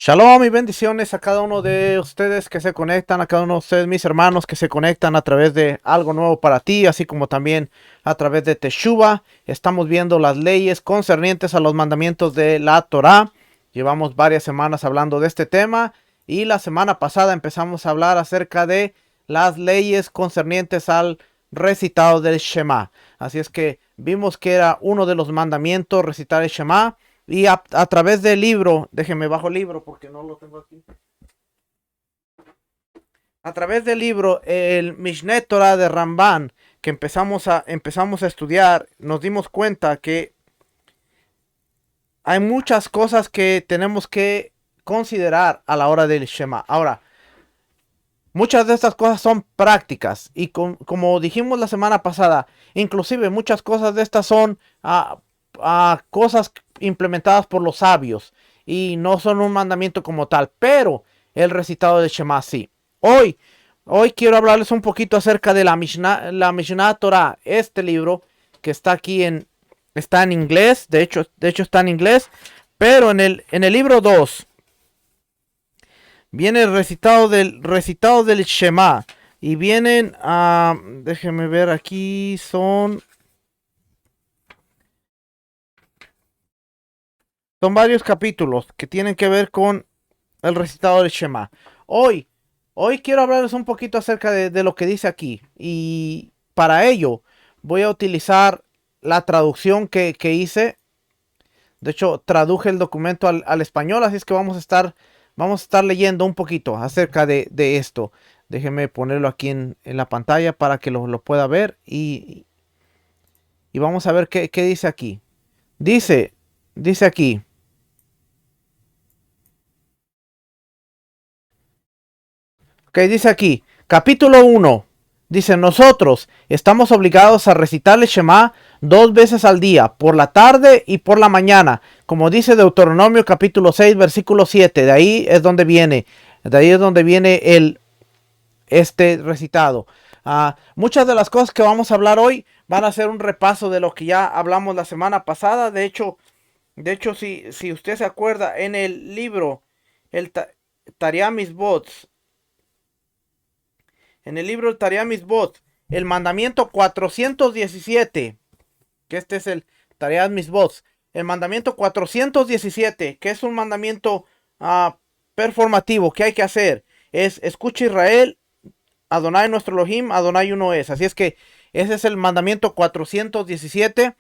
Shalom y bendiciones a cada uno de ustedes que se conectan, a cada uno de ustedes, mis hermanos, que se conectan a través de algo nuevo para ti, así como también a través de Teshuvah. Estamos viendo las leyes concernientes a los mandamientos de la Torah. Llevamos varias semanas hablando de este tema y la semana pasada empezamos a hablar acerca de las leyes concernientes al recitado del Shema. Así es que vimos que era uno de los mandamientos recitar el Shema. Y a través del libro, déjenme bajo el libro porque no lo tengo aquí. A través del libro, el Mishneh Torah de Ramban, que empezamos a estudiar, nos dimos cuenta que hay muchas cosas que tenemos que considerar a la hora del Shema. Ahora, muchas de estas cosas son prácticas y como dijimos la semana pasada, inclusive muchas cosas de estas son cosas implementadas por los sabios y no son un mandamiento como tal, pero el recitado del Shema sí. Hoy quiero hablarles un poquito acerca de la Mishneh Torah, este libro que está aquí está en inglés, de hecho está en inglés, pero en el libro 2 viene el recitado del Shema y vienen déjenme ver aquí, son varios capítulos que tienen que ver con el recitado del Shema. Hoy quiero hablarles un poquito acerca de lo que dice aquí. Y para ello voy a utilizar la traducción que hice. De hecho, traduje el documento al español. Así es que vamos a estar leyendo un poquito acerca de esto. Déjenme ponerlo aquí en la pantalla para que lo pueda ver. Y vamos a ver qué dice aquí. Dice aquí. Ok, dice aquí, capítulo 1. Dice, nosotros estamos obligados a recitar el Shema 2 veces al día, por la tarde y por la mañana. Como dice Deuteronomio capítulo 6, versículo 7. De ahí es donde viene este recitado. Muchas de las cosas que vamos a hablar hoy van a ser un repaso de lo que ya hablamos la semana pasada. De hecho, si usted se acuerda, en el libro, el Tariah Mitzvot, en el libro Tariah Mitzvot, el mandamiento 417, que este es el Tariah Mitzvot, el mandamiento 417, que es un mandamiento performativo que hay que hacer, es: escucha Israel, Adonai nuestro Elohim, Adonai uno es. Así es que ese es el mandamiento 417.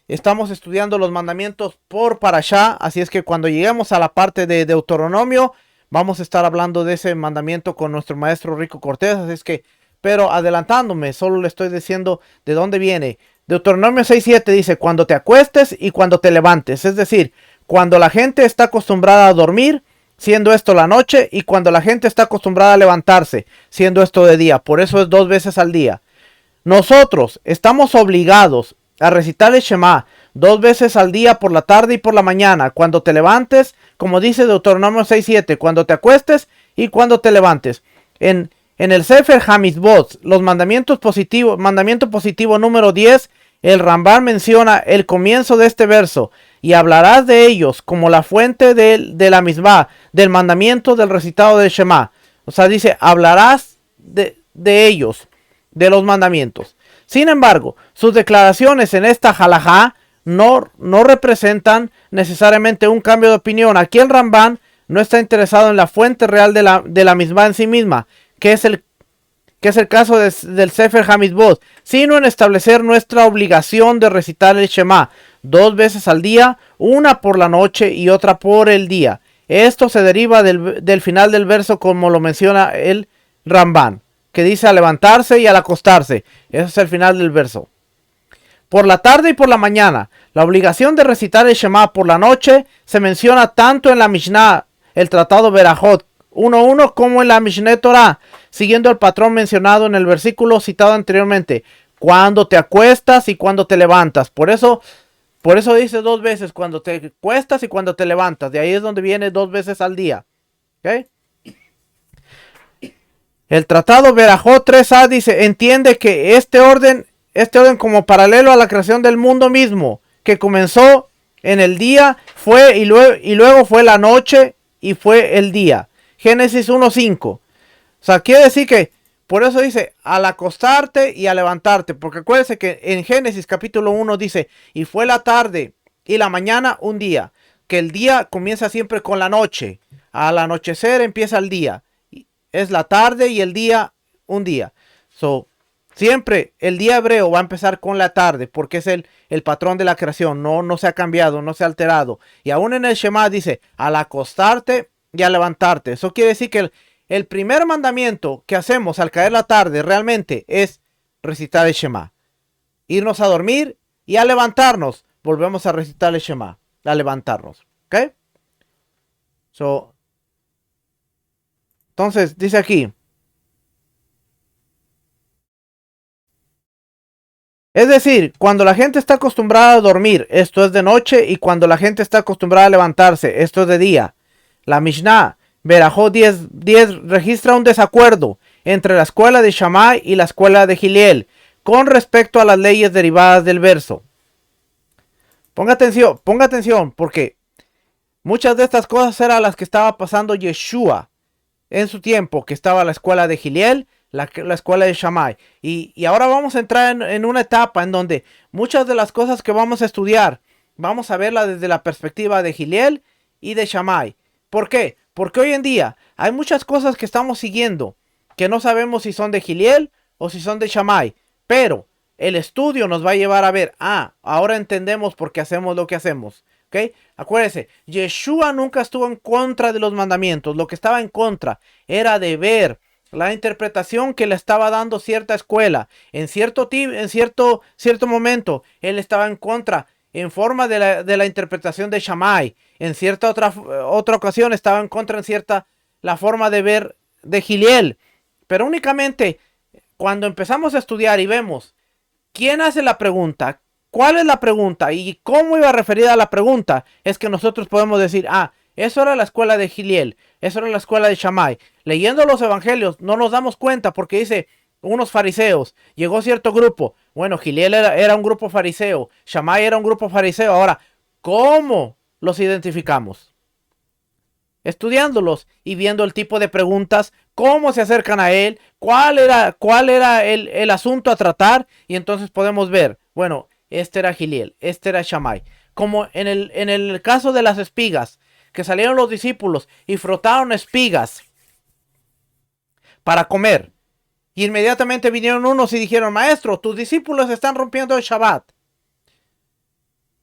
Estamos estudiando los mandamientos por parashá, así es que cuando lleguemos a la parte de Deuteronomio, vamos a estar hablando de ese mandamiento con nuestro maestro Rico Cortés. Así es que, pero adelantándome, solo le estoy diciendo de dónde viene. Deuteronomio 6:7 dice: cuando te acuestes y cuando te levantes. Es decir, cuando la gente está acostumbrada a dormir, siendo esto la noche, y cuando la gente está acostumbrada a levantarse, siendo esto de día. Por eso es 2 veces al día. Nosotros estamos obligados a recitar el Shema 2 veces al día, por la tarde y por la mañana, cuando te levantes, como dice Deuteronomio 6:7, cuando te acuestes y cuando te levantes. En el Sefer HaMitzvot, los mandamiento positivo número 10, el Ramban menciona el comienzo de este verso: y hablarás de ellos como la fuente de la misma, del mandamiento del recitado del Shema. O sea, dice, hablarás de ellos, de los mandamientos. Sin embargo, sus declaraciones en esta halajá no representan necesariamente un cambio de opinión. Aquí el Ramban no está interesado en la fuente real de la misma en sí misma, que es el caso del Sefer HaMitzvot, sino en establecer nuestra obligación de recitar el Shema 2 veces al día, una por la noche y otra por el día. Esto se deriva del final del verso, como lo menciona el Ramban, que dice: al levantarse y al acostarse. Ese es el final del verso. por la tarde y por la mañana. La obligación de recitar el Shema por la noche se menciona tanto en la Mishnah, el tratado Berajot 1.1, como en la Mishneh Torah, siguiendo el patrón mencionado en el versículo citado anteriormente, cuando te acuestas y cuando te levantas. Por eso dice dos veces, cuando te acuestas y cuando te levantas. De ahí es donde viene dos veces al día. ¿Okay? El tratado Berajot 3a dice, entiende que este orden como paralelo a la creación del mundo mismo, que comenzó en el día, fue y luego fue la noche y fue el día. Génesis 1.5. O sea, quiere decir que, por eso dice, al acostarte y al levantarte, porque acuérdense que en Génesis capítulo 1 dice, y fue la tarde y la mañana un día, que el día comienza siempre con la noche, al anochecer empieza el día, es la tarde y el día un día. So, siempre el día hebreo va a empezar con la tarde, porque es el patrón de la creación, no se ha cambiado, no se ha alterado. Y aún en el Shema dice, al acostarte y al levantarte. Eso quiere decir que el primer mandamiento que hacemos al caer la tarde realmente es recitar el Shema. Irnos a dormir y al levantarnos volvemos a recitar el Shema. A levantarnos. ¿Ok? Entonces dice aquí. Es decir, cuando la gente está acostumbrada a dormir, esto es de noche, y cuando la gente está acostumbrada a levantarse, esto es de día. La Mishnah Berajot 10 registra un desacuerdo entre la escuela de Shammai y la escuela de Hillel con respecto a las leyes derivadas del verso. Ponga atención, porque muchas de estas cosas eran las que estaba pasando Yeshua en su tiempo, que estaba la escuela de Hillel, la escuela de Shammai. Y ahora vamos a entrar en una etapa en donde muchas de las cosas que vamos a estudiar, vamos a verlas desde la perspectiva de Hillel y de Shammai. ¿Por qué? Porque hoy en día hay muchas cosas que estamos siguiendo que no sabemos si son de Hillel o si son de Shammai. Pero el estudio nos va a llevar a ver, ahora entendemos por qué hacemos lo que hacemos. ¿Okay? Acuérdense, Yeshua nunca estuvo en contra de los mandamientos. Lo que estaba en contra era de ver la interpretación que le estaba dando cierta escuela. En cierto momento, él estaba en contra en forma de la interpretación de Shammai. En cierta otra ocasión estaba en contra en la forma de ver de Hillel. Pero únicamente cuando empezamos a estudiar y vemos quién hace la pregunta, cuál es la pregunta y cómo iba referida a la pregunta, es que nosotros podemos decir, eso era la escuela de Hillel, eso era la escuela de Shammai. Leyendo los evangelios no nos damos cuenta porque dice unos fariseos, llegó cierto grupo. Bueno, Hillel era un grupo fariseo, Shammai era un grupo fariseo. Ahora, ¿cómo los identificamos? Estudiándolos y viendo el tipo de preguntas, cómo se acercan a él, cuál era el asunto a tratar, y entonces podemos ver, bueno, este era Hillel, este era Shammai. Como en el caso de las espigas, que salieron los discípulos y frotaron espigas para comer. Y inmediatamente vinieron unos y dijeron, maestro, tus discípulos están rompiendo el Shabbat.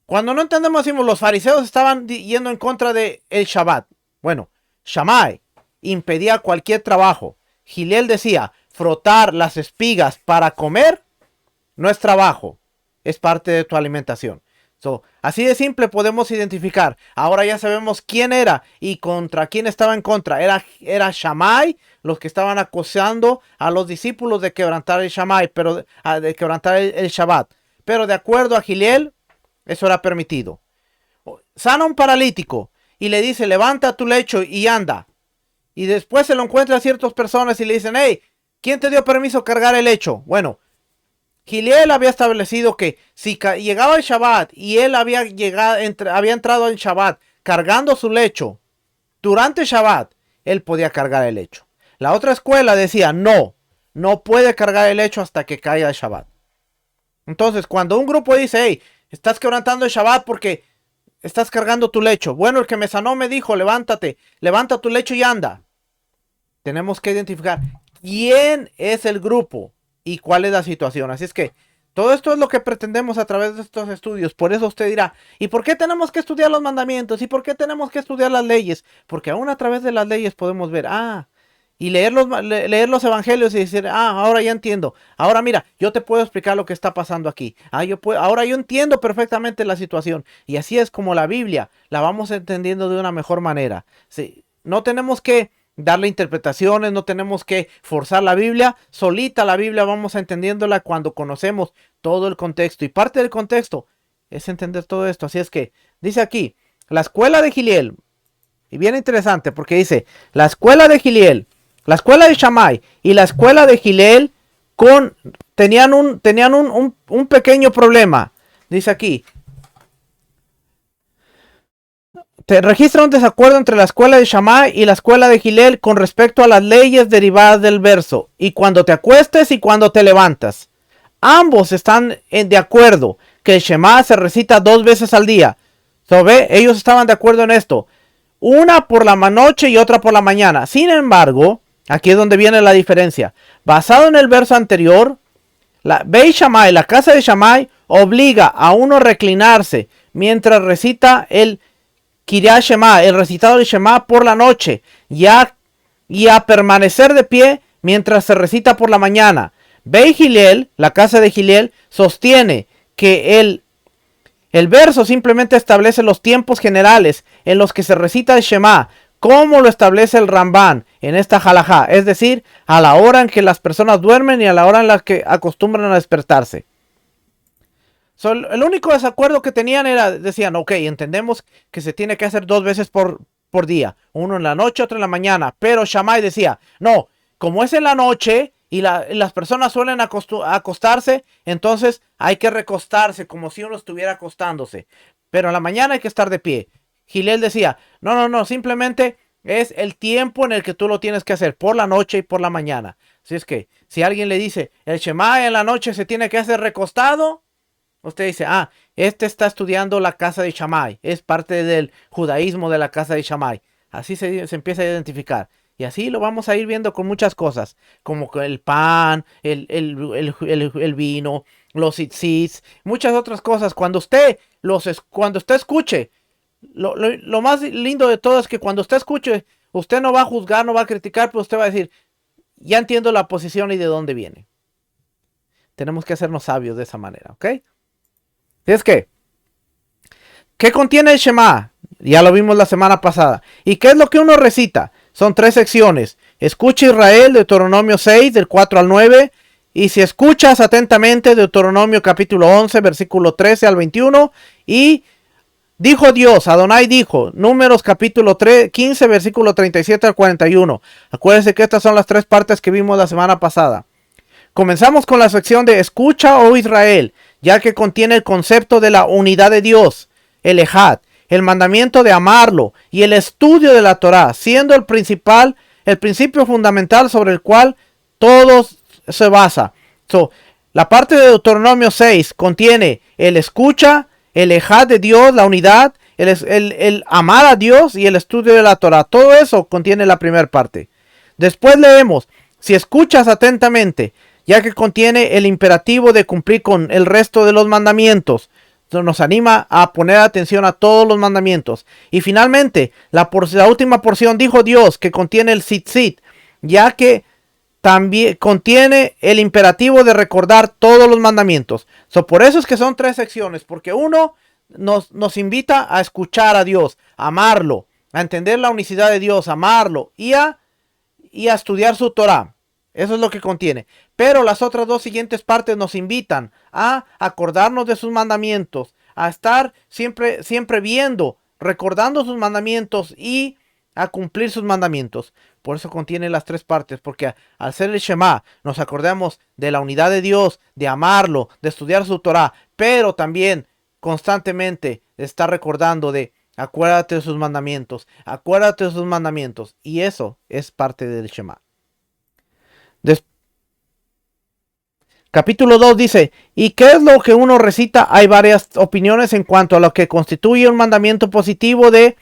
Cuando no entendemos, decimos, los fariseos estaban yendo en contra del Shabbat. Bueno, Shammai impedía cualquier trabajo. Hillel decía, frotar las espigas para comer no es trabajo, es parte de tu alimentación. Así de simple podemos identificar. Ahora ya sabemos quién era y contra quién estaba en contra. Era Shammai, los que estaban acusando a los discípulos de quebrantar el Shammai, pero de quebrantar el Shabbat. Pero de acuerdo a Hillel, eso era permitido. Sana un paralítico y le dice, levanta tu lecho y anda. Y después se lo encuentra a ciertas personas y le dicen, hey, ¿quién te dio permiso cargar el lecho? Bueno, Hillel había establecido que si llegaba el Shabbat y él había entrado en Shabbat cargando su lecho durante Shabbat, él podía cargar el lecho. La otra escuela decía, no puede cargar el lecho hasta que caiga el Shabbat. Entonces, cuando un grupo dice, hey, estás quebrantando el Shabbat porque estás cargando tu lecho. Bueno, el que me sanó me dijo, levanta tu lecho y anda. Tenemos que identificar quién es el grupo y cuál es la situación. Así es que todo esto es lo que pretendemos a través de estos estudios. Por eso usted dirá, ¿y por qué tenemos que estudiar los mandamientos? ¿Y por qué tenemos que estudiar las leyes? Porque aún a través de las leyes podemos ver, y leer los evangelios y decir, ahora ya entiendo. Ahora mira, yo te puedo explicar lo que está pasando aquí. Ahora yo entiendo perfectamente la situación. Y así es como la Biblia la vamos entendiendo de una mejor manera. Sí, no tenemos que darle interpretaciones, no tenemos que forzar la Biblia. Solita la Biblia vamos entendiéndola cuando conocemos todo el contexto. Y parte del contexto es entender todo esto. Así es que dice aquí, la escuela de Giliel. Y bien interesante porque dice, la escuela de Giliel, la escuela de Shammai y la escuela de Giliel tenían un pequeño problema. Dice aquí, te registra un desacuerdo entre la escuela de Shammai y la escuela de Giliel con respecto a las leyes derivadas del verso. Y cuando te acuestes y cuando te levantas. Ambos están de acuerdo que el Shema se recita 2 veces al día. Ellos estaban de acuerdo en esto. Una por la noche y otra por la mañana. Sin embargo, aquí es donde viene la diferencia. Basado en el verso anterior, Beit Shammai, la casa de Shammai, obliga a uno a reclinarse mientras recita el Kiryat Shema, el recitado del Shema por la noche, y a permanecer de pie mientras se recita por la mañana. Beit Hillel, la casa de Hillel, sostiene que el verso simplemente establece los tiempos generales en los que se recita el Shema, como lo establece el Ramban en esta halajá, es decir, a la hora en que las personas duermen y a la hora en la que acostumbran a despertarse. El único desacuerdo que tenían era, decían, ok, entendemos que se tiene que hacer 2 veces por día, uno en la noche, otro en la mañana, pero Shammai decía, no, como es en la noche y las personas suelen acostarse, entonces hay que recostarse como si uno estuviera acostándose, pero en la mañana hay que estar de pie. Hillel decía, no, simplemente es el tiempo en el que tú lo tienes que hacer, por la noche y por la mañana. Así es que, si alguien le dice, el Shema en la noche se tiene que hacer recostado, usted dice, este está estudiando la casa de Shammai, es parte del judaísmo de la casa de Shammai. Así se empieza a identificar. Y así lo vamos a ir viendo con muchas cosas, como el pan, el vino, los tzitzit, muchas otras cosas. Cuando usted escuche, lo más lindo de todo es que cuando usted escuche, usted no va a juzgar, no va a criticar, pero usted va a decir, ya entiendo la posición y de dónde viene. Tenemos que hacernos sabios de esa manera, ¿ok? Es que, ¿qué contiene el Shema? Ya lo vimos la semana pasada. ¿Y qué es lo que uno recita? Son 3 secciones. Escucha Israel, Deuteronomio 6, del 4 al 9. Y si escuchas atentamente, Deuteronomio capítulo 11, versículo 13 al 21. Y dijo Dios, Adonai dijo, Números capítulo 15, versículo 37 al 41. Acuérdense que estas son las 3 partes que vimos la semana pasada. Comenzamos con la sección de Escucha, oh Israel, ya que contiene el concepto de la unidad de Dios, el Ejad, el mandamiento de amarlo y el estudio de la Torá, siendo el principio fundamental sobre el cual todo se basa. La parte de Deuteronomio 6 contiene el escucha, el Ejad de Dios, la unidad, el amar a Dios y el estudio de la Torá. Todo eso contiene la primera parte. Después leemos, si escuchas atentamente, ya que contiene el imperativo de cumplir con el resto de los mandamientos. Nos anima a poner atención a todos los mandamientos. Y finalmente, la última porción, dijo Dios, que contiene el tzitzit, ya que también contiene el imperativo de recordar todos los mandamientos. Por eso es que son 3 secciones, porque uno nos invita a escuchar a Dios, a amarlo, a entender la unicidad de Dios, a amarlo y a estudiar su Torah. Eso es lo que contiene. Pero las otras 2 siguientes partes nos invitan a acordarnos de sus mandamientos, a estar siempre viendo, recordando sus mandamientos y a cumplir sus mandamientos. Por eso contiene las 3 partes, porque al ser el Shema nos acordamos de la unidad de Dios, de amarlo, de estudiar su Torah, pero también constantemente estar recordando de acuérdate de sus mandamientos, acuérdate de sus mandamientos. Y eso es parte del Shema. Capítulo 2 dice, ¿y qué es lo que uno recita? Hay varias opiniones en cuanto a lo que constituye un mandamiento positivo de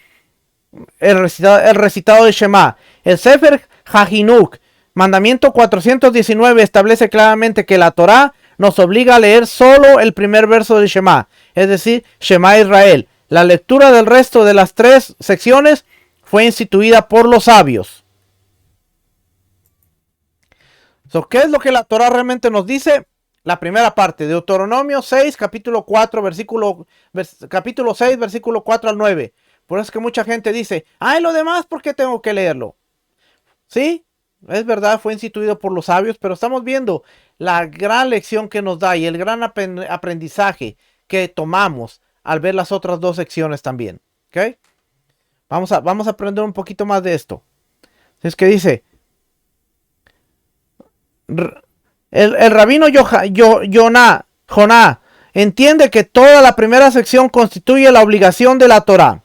el recitado de Shema. El Sefer HaHinuk, mandamiento 419, establece claramente que la Torá nos obliga a leer solo el primer verso del Shema, es decir, Shema Israel. La lectura del resto de las 3 secciones fue instituida por los sabios. ¿Qué es lo que la Torah realmente nos dice? La primera parte, Deuteronomio 6, capítulo 4, capítulo 6, versículo 4 al 9. Por eso es que mucha gente dice, ay, lo demás, ¿por qué tengo que leerlo? Sí, es verdad, fue instituido por los sabios, pero estamos viendo la gran lección que nos da y el gran aprendizaje que tomamos al ver las otras dos secciones también. ¿Ok? Vamos a aprender un poquito más de esto. Es que dice, el rabino Joná entiende que toda la primera sección constituye la obligación de la Torah.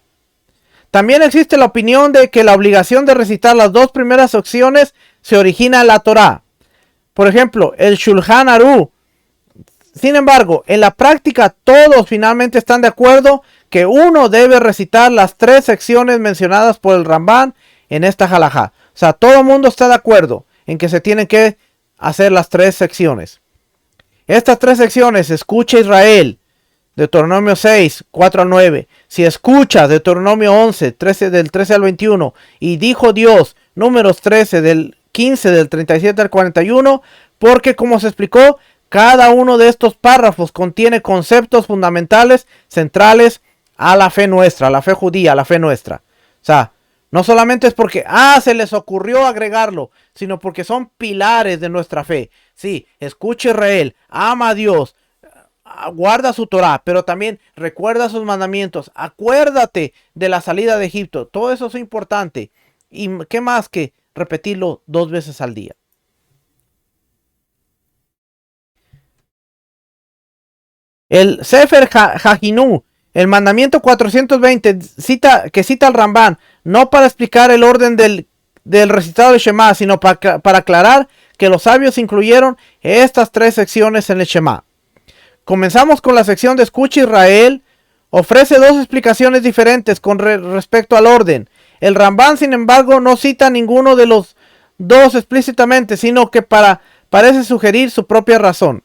También existe la opinión de que la obligación de recitar las dos primeras secciones se origina en la Torah. Por ejemplo, el Shulchan Aruch. Sin embargo, en la práctica todos finalmente están de acuerdo que uno debe recitar las tres secciones mencionadas por el Rambán en esta halajá. O sea, todo el mundo está de acuerdo en que se tienen que hacer las tres secciones. Estas tres secciones, escucha Israel, Deuteronomio 6, 4 al 9. Si escuchas Deuteronomio 11, 13, del 13 al 21. Y dijo Dios, Números 13, del 15, del 37 al 41. Porque como se explicó, cada uno de estos párrafos contiene conceptos fundamentales, centrales a la fe nuestra, a la fe judía, a la fe nuestra. O sea, no solamente es porque, se les ocurrió agregarlo, sino porque son pilares de nuestra fe. Sí, escucha Israel, ama a Dios, guarda su Torah, pero también recuerda sus mandamientos. Acuérdate de la salida de Egipto. Todo eso es importante. ¿Y qué más que repetirlo 2 veces al día? El Sefer Hajinú, el mandamiento 420, que cita al Rambán, no para explicar el orden del recitado de Shema, sino para aclarar que los sabios incluyeron estas tres secciones en el Shema. Comenzamos con la sección de Escucha Israel. Ofrece dos explicaciones diferentes con respecto al orden. El Rambán, sin embargo, no cita ninguno de los dos explícitamente, sino que parece sugerir su propia razón.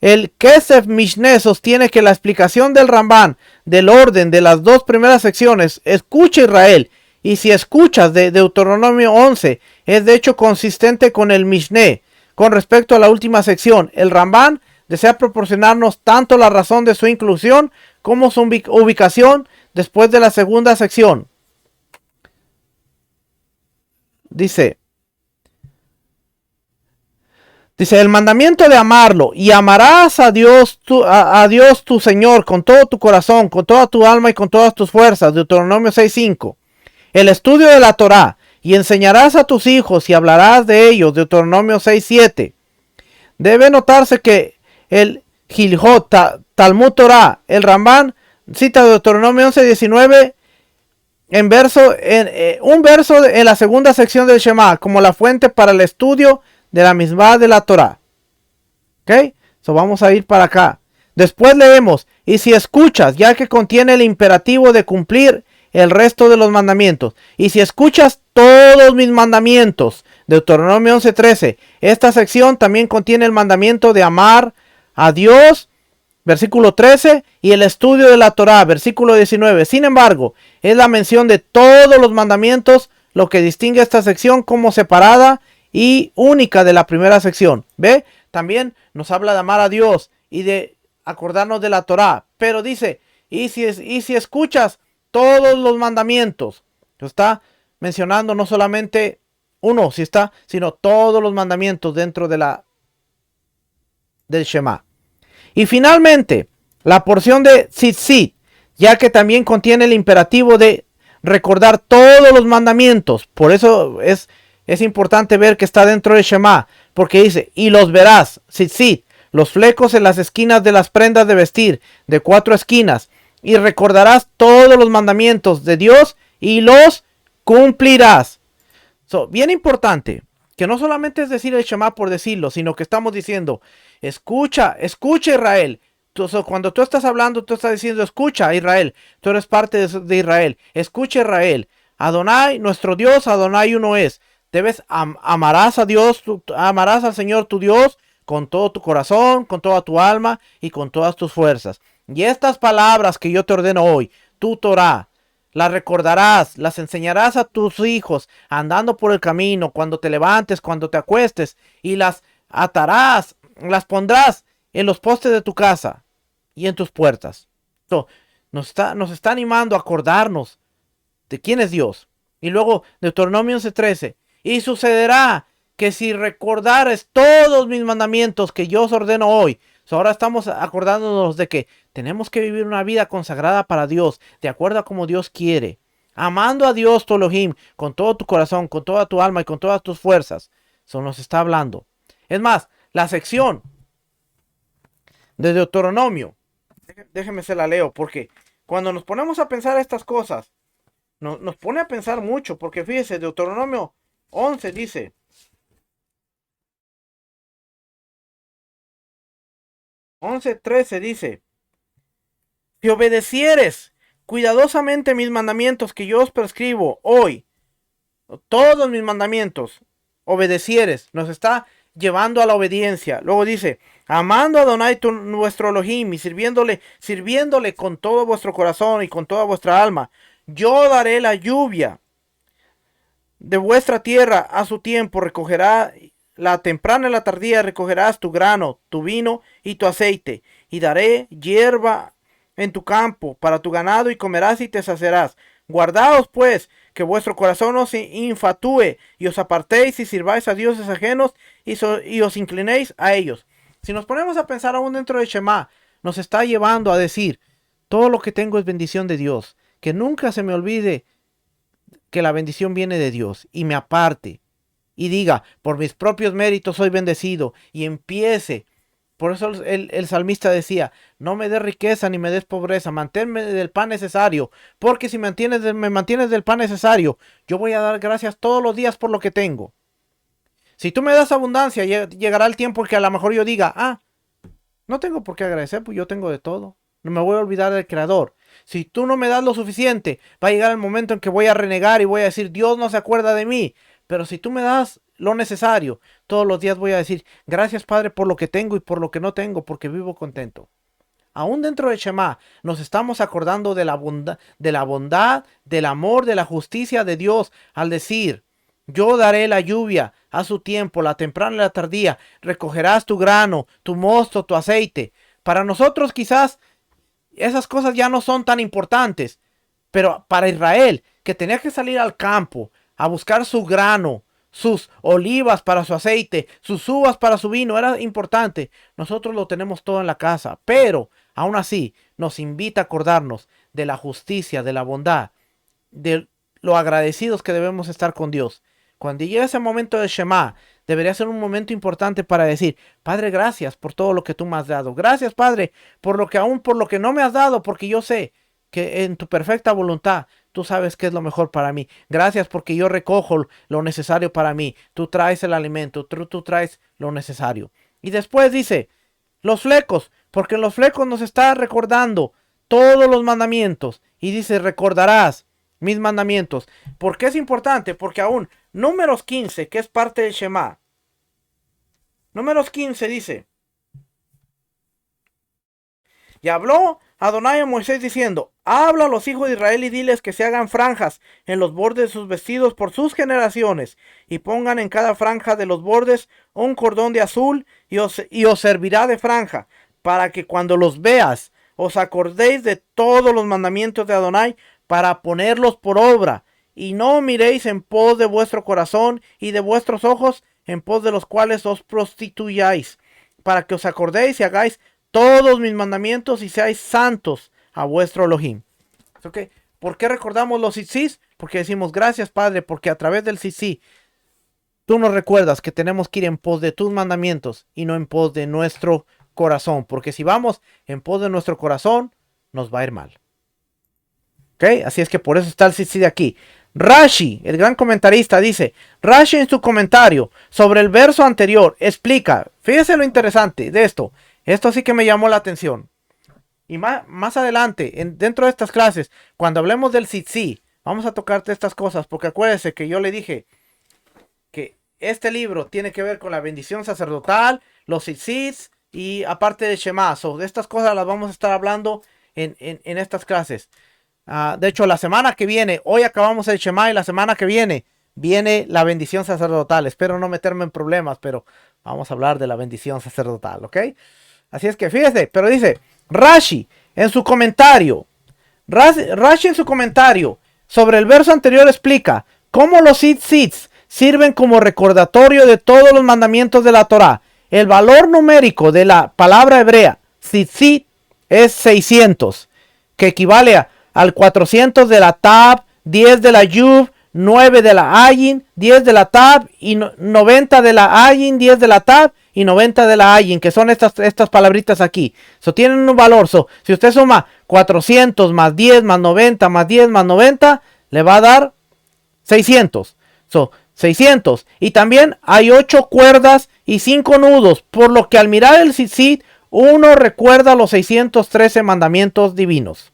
El Kesef Mishneh sostiene que la explicación del Rambán del orden de las dos primeras secciones, Escucha Israel, y si escuchas de Deuteronomio 11, es de hecho consistente con el Mishneh. Con respecto a la última sección, el Rambán desea proporcionarnos tanto la razón de su inclusión como su ubicación después de la segunda sección. Dice, el mandamiento de amarlo, y amarás a Dios tu Señor con todo tu corazón, con toda tu alma y con todas tus fuerzas. Deuteronomio 6:5. El estudio de la Torah, y enseñarás a tus hijos y hablarás de ellos. Deuteronomio 6:7. Debe notarse que el Giljot Talmud Torah, el Rambán, cita Deuteronomio 11:19 un verso en la segunda sección del Shema como la fuente para el estudio de la misma de la Torah. ¿Ok? Vamos a ir para acá. Después leemos, y si escuchas, ya que contiene el imperativo de cumplir el resto de los mandamientos. Y si escuchas todos mis mandamientos. Deuteronomio 11:13. Esta sección también contiene el mandamiento de amar a Dios. Versículo 13, y el estudio de la Torah, versículo 19. Sin embargo, es la mención de todos los mandamientos lo que distingue esta sección como separada y única de la primera sección. ¿Ve? También nos habla de amar a Dios y de acordarnos de la Torah. Pero dice, y si escuchas todos los mandamientos. Está mencionando no solamente uno, sino todos los mandamientos dentro de del Shema. Y finalmente, la porción de Tzitzit, ya que también contiene el imperativo de recordar todos los mandamientos. Por eso es importante ver que está dentro del Shema, porque dice, y los verás, Tzitzit, los flecos en las esquinas de las prendas de vestir, de 4 esquinas, y recordarás todos los mandamientos de Dios y los cumplirás. Bien importante, que no solamente es decir el Shema por decirlo, sino que estamos diciendo, escucha Israel. Cuando tú estás hablando, tú estás diciendo, escucha Israel. Tú eres parte de Israel. Escucha Israel. Adonai, nuestro Dios, Adonai uno es. Amarás a Dios, amarás al Señor tu Dios con todo tu corazón, con toda tu alma y con todas tus fuerzas. Y estas palabras que yo te ordeno hoy, tu Torah, las recordarás, las enseñarás a tus hijos, andando por el camino, cuando te levantes, cuando te acuestes, y las atarás, las pondrás en los postes de tu casa y en tus puertas. So, nos está animando a acordarnos de quién es Dios. Y luego Deuteronomio 11:13. Y sucederá que si recordares todos mis mandamientos que yo os ordeno hoy. Ahora estamos acordándonos de que tenemos que vivir una vida consagrada para Dios, de acuerdo a como Dios quiere. Amando a Dios tu Elohim con todo tu corazón, con toda tu alma y con todas tus fuerzas. Eso nos está hablando. Es más, la sección de Deuteronomio, déjeme se la leo, porque cuando nos ponemos a pensar estas cosas, nos pone a pensar mucho, porque fíjese, Deuteronomio 11 dice, 11:13 dice, si obedecieres cuidadosamente mis mandamientos que yo os prescribo hoy, todos mis mandamientos, obedecieres, nos está llevando a la obediencia. Luego dice, amando a Adonai nuestro Elohim y sirviéndole con todo vuestro corazón y con toda vuestra alma, yo daré la lluvia de vuestra tierra a su tiempo, recogerá la temprana y la tardía, recogerás tu grano, tu vino y tu aceite, y daré hierba en tu campo para tu ganado, y comerás y te saciarás. Guardaos pues, que vuestro corazón os infatúe, y os apartéis y sirváis a dioses ajenos, y os inclinéis a ellos. Si nos ponemos a pensar aún dentro de Shema, nos está llevando a decir, todo lo que tengo es bendición de Dios, que nunca se me olvide que la bendición viene de Dios, y me aparte, y diga, por mis propios méritos soy bendecido, y empiece. Por eso el salmista decía, no me des riqueza ni me des pobreza, manténme del pan necesario, porque si me mantienes del pan necesario, yo voy a dar gracias todos los días por lo que tengo. Si tú me das abundancia, llegará el tiempo que a lo mejor yo diga, no tengo por qué agradecer, pues yo tengo de todo. No me voy a olvidar del Creador. Si tú no me das lo suficiente, va a llegar el momento en que voy a renegar y voy a decir, Dios no se acuerda de mí. Pero si tú me das lo necesario, todos los días voy a decir, gracias Padre por lo que tengo y por lo que no tengo, porque vivo contento. Aún dentro de Shema nos estamos acordando de la bondad, del amor, de la justicia de Dios al decir, yo daré la lluvia a su tiempo, la temprana y la tardía, recogerás tu grano, tu mosto, tu aceite. Para nosotros quizás esas cosas ya no son tan importantes, pero para Israel, que tenía que salir al campo a buscar su grano, sus olivas para su aceite, sus uvas para su vino, era importante. Nosotros lo tenemos todo en la casa, pero aún así nos invita a acordarnos de la justicia, de la bondad, de lo agradecidos que debemos estar con Dios. Cuando llegue ese momento de Shema, debería ser un momento importante para decir, Padre, gracias por todo lo que tú me has dado. Gracias, Padre, por lo que no me has dado, porque yo sé que en tu perfecta voluntad tú sabes qué es lo mejor para mí. Gracias porque yo recojo lo necesario para mí. Tú traes el alimento, tú traes lo necesario. Y después dice, los flecos, porque en los flecos nos está recordando todos los mandamientos. Y dice, recordarás mis mandamientos. ¿Por qué es importante? Porque aún Números 15, que es parte del Shema. Números 15 dice, y habló Adonai a Moisés diciendo, habla a los hijos de Israel y diles que se hagan franjas en los bordes de sus vestidos por sus generaciones, y pongan en cada franja de los bordes un cordón de azul, y os servirá de franja, para que cuando los veas os acordéis de todos los mandamientos de Adonai, para ponerlos por obra, y no miréis en pos de vuestro corazón y de vuestros ojos, en pos de los cuales os prostituyáis, para que os acordéis y hagáis todos mis mandamientos y seáis santos a vuestro Elohim. ¿Okay? ¿Por qué recordamos los tzitzis? Porque decimos gracias Padre, porque a través del tzitzí tú nos recuerdas que tenemos que ir en pos de tus mandamientos y no en pos de nuestro corazón, porque si vamos en pos de nuestro corazón nos va a ir mal. ¿Okay? Así es que por eso está el tzitzí de aquí. Rashi, el gran comentarista, dice, Rashi en su comentario sobre el verso anterior explica, fíjese lo interesante de esto. Esto sí que me llamó la atención. Y más adelante, dentro de estas clases, cuando hablemos del tzitzí, vamos a tocarte estas cosas, porque acuérdese que yo le dije que este libro tiene que ver con la bendición sacerdotal, los tzitzis y aparte de Shema. De estas cosas las vamos a estar hablando en estas clases. De hecho, la semana que viene, hoy acabamos el Shema y la semana que viene la bendición sacerdotal. Espero no meterme en problemas, pero vamos a hablar de la bendición sacerdotal, ¿ok? Así es que fíjese, pero dice Rashi en su comentario. Rashi en su comentario sobre el verso anterior explica cómo los tzitzits sirven como recordatorio de todos los mandamientos de la Torá. El valor numérico de la palabra hebrea tzitzit es 600, que equivale al 400 de la Tab, 10 de la Yub, 9 de la Ayin, 10 de la Tab y 90 de la Ayin, 10 de la Tab y 90 de la Ayin, que son estas palabritas aquí. Tienen un valor. Si usted suma 400 más 10 más 90 más 10 más 90, le va a dar 600. 600. Y también hay 8 cuerdas y 5 nudos, por lo que al mirar el tzitzit, uno recuerda los 613 mandamientos divinos.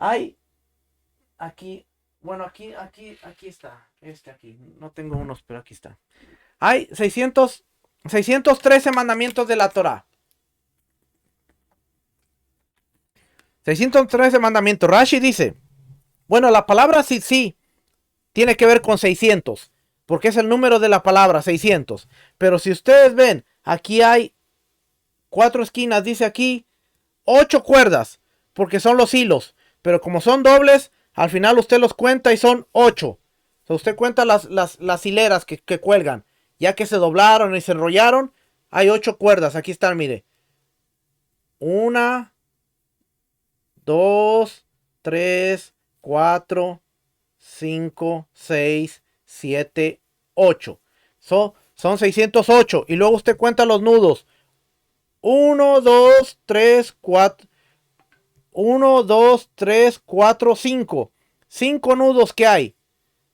Hay aquí, bueno, aquí está. Aquí. No tengo unos, pero aquí está. Hay 613 mandamientos de la Torá. 613 mandamientos. Rashi dice, bueno, la palabra sí tiene que ver con 600, porque es el número de la palabra 600. Pero si ustedes ven, aquí hay 4 esquinas, dice aquí 8 cuerdas, porque son los hilos. Pero como son dobles, al final usted los cuenta y son 8. Usted cuenta las hileras que cuelgan. Ya que se doblaron y se enrollaron, hay 8 cuerdas. Aquí están, mire. 1, 2, 3, 4, 5, 6, 7, 8. Son 608. Y luego usted cuenta los nudos. 1, 2, 3, 4. 1, 2, 3, 4, 5. 5 nudos que hay.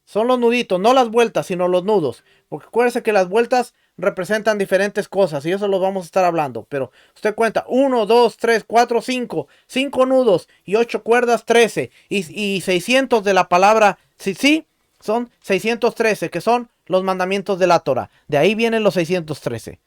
Son los nuditos, no las vueltas, sino los nudos. Porque acuérdense que las vueltas representan diferentes cosas y eso los vamos a estar hablando. Pero usted cuenta 1, 2, 3, 4, 5. 5 nudos y 8 cuerdas, 13. Y 600 de la palabra sí, son 613, que son los mandamientos de la Torah. De ahí vienen los 613.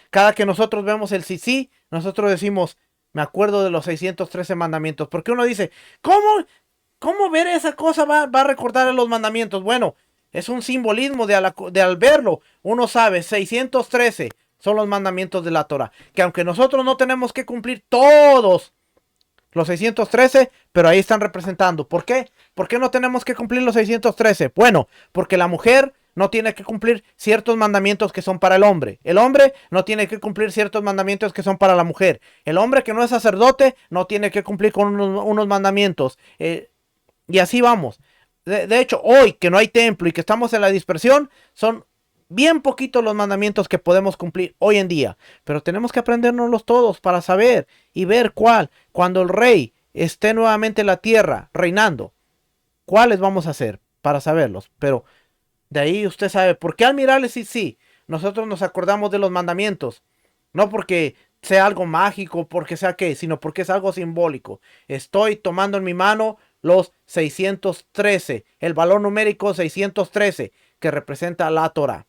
Cada que nosotros vemos el sí, nosotros decimos, me acuerdo de los 613 mandamientos. Porque uno dice, ¿Cómo ver esa cosa va a recordar a los mandamientos? Bueno, es un simbolismo de al verlo. Uno sabe, 613 son los mandamientos de la Torah. Que aunque nosotros no tenemos que cumplir todos los 613, pero ahí están representando. ¿Por qué? ¿Por qué no tenemos que cumplir los 613? Bueno, porque la mujer no tiene que cumplir ciertos mandamientos que son para el hombre. El hombre no tiene que cumplir ciertos mandamientos que son para la mujer. El hombre que no es sacerdote no tiene que cumplir con unos mandamientos. Y así vamos. De hecho, hoy que no hay templo y que estamos en la dispersión, son bien poquitos los mandamientos que podemos cumplir hoy en día. Pero tenemos que aprendérnoslos todos para saber y ver cuando el rey esté nuevamente en la tierra reinando, cuáles vamos a hacer para saberlos. Pero de ahí usted sabe, ¿por qué al mirarles sí, nosotros nos acordamos de los mandamientos? No porque sea algo mágico, porque sea qué, sino porque es algo simbólico. Estoy tomando en mi mano los 613, el valor numérico 613 que representa la Torah.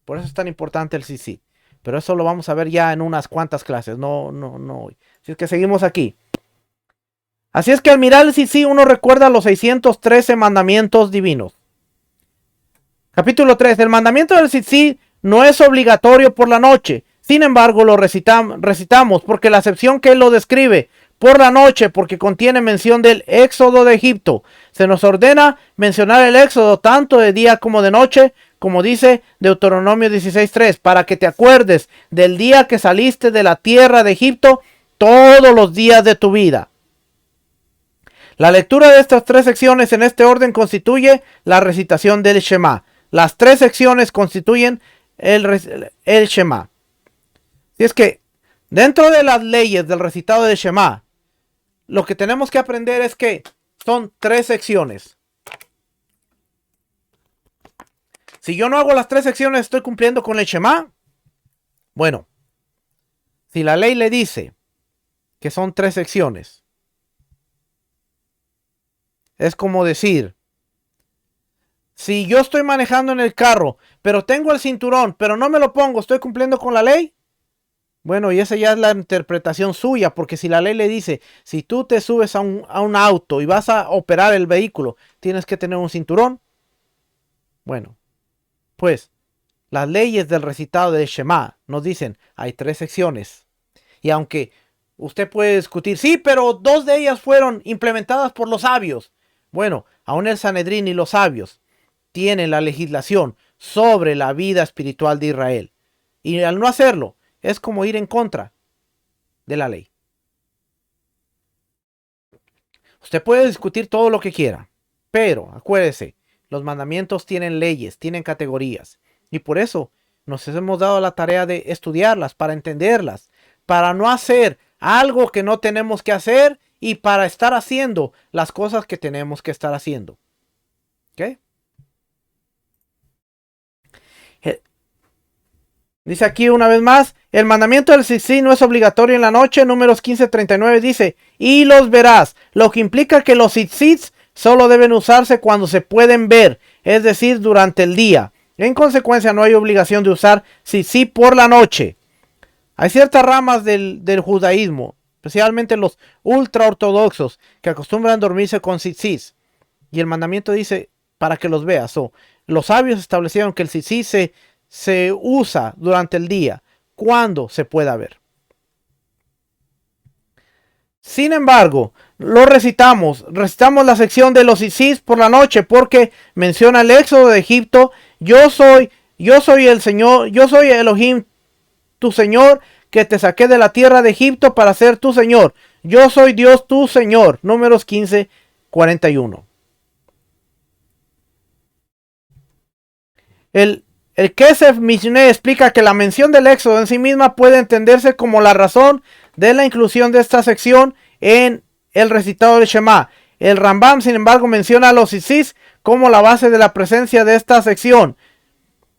Por eso es tan importante el sí. Pero eso lo vamos a ver ya en unas cuantas clases, no hoy. Así es que seguimos aquí. Así es que al mirar el sí, uno recuerda los 613 mandamientos divinos. Capítulo 3. El mandamiento del sí no es obligatorio por la noche. Sin embargo, lo recitamos porque la acepción que él lo describe por la noche, porque contiene mención del éxodo de Egipto. Se nos ordena mencionar el éxodo tanto de día como de noche, como dice Deuteronomio 16:3, para que te acuerdes del día que saliste de la tierra de Egipto todos los días de tu vida. La lectura de estas 3 secciones en este orden constituye la recitación del Shema. Las 3 secciones constituyen el Shema. Y es que dentro de las leyes del recitado del Shema, lo que tenemos que aprender es que son 3 secciones. Si yo no hago las 3 secciones, ¿estoy cumpliendo con el Shema? Bueno, si la ley le dice que son 3 secciones, es como decir, si yo estoy manejando en el carro, pero tengo el cinturón, pero no me lo pongo, ¿estoy cumpliendo con la ley? Bueno, y esa ya es la interpretación suya, porque si la ley le dice, si tú te subes a un auto y vas a operar el vehículo, tienes que tener un cinturón. Bueno, pues las leyes del recitado de Shema nos dicen, hay 3 secciones. Y aunque usted puede discutir, sí, pero 2 de ellas fueron implementadas por los sabios. Bueno, aún el Sanedrín y los sabios tienen la legislación sobre la vida espiritual de Israel. Y al no hacerlo, es como ir en contra de la ley. Usted puede discutir todo lo que quiera, pero acuérdese, los mandamientos tienen leyes, tienen categorías. Y por eso nos hemos dado la tarea de estudiarlas, para entenderlas, para no hacer algo que no tenemos que hacer y para estar haciendo las cosas que tenemos que estar haciendo. ¿Ok? Dice aquí una vez más, el mandamiento del tzitzit no es obligatorio en la noche. Números 15:39 dice, y los verás, lo que implica que los tzitzits solo deben usarse cuando se pueden ver, es decir, durante el día. En consecuencia, no hay obligación de usar tzitzit por la noche. Hay ciertas ramas del judaísmo, especialmente los ultraortodoxos, que acostumbran dormirse con tzitzit. Y el mandamiento dice, para que los veas. Los sabios establecieron que el tzitzit se usa durante el día, cuando se pueda ver. Sin embargo, lo recitamos la sección de los tzitzit por la noche, porque menciona el éxodo de Egipto. Yo soy el Señor, yo soy Elohim, tu Señor, que te saqué de la tierra de Egipto para ser tu Señor. Yo soy Dios, tu Señor. Números 15:41. El Kesef Mishneh explica que la mención del éxodo en sí misma puede entenderse como la razón de la inclusión de esta sección en el recitado de Shema. El Rambam, sin embargo, menciona a los tzitzit como la base de la presencia de esta sección,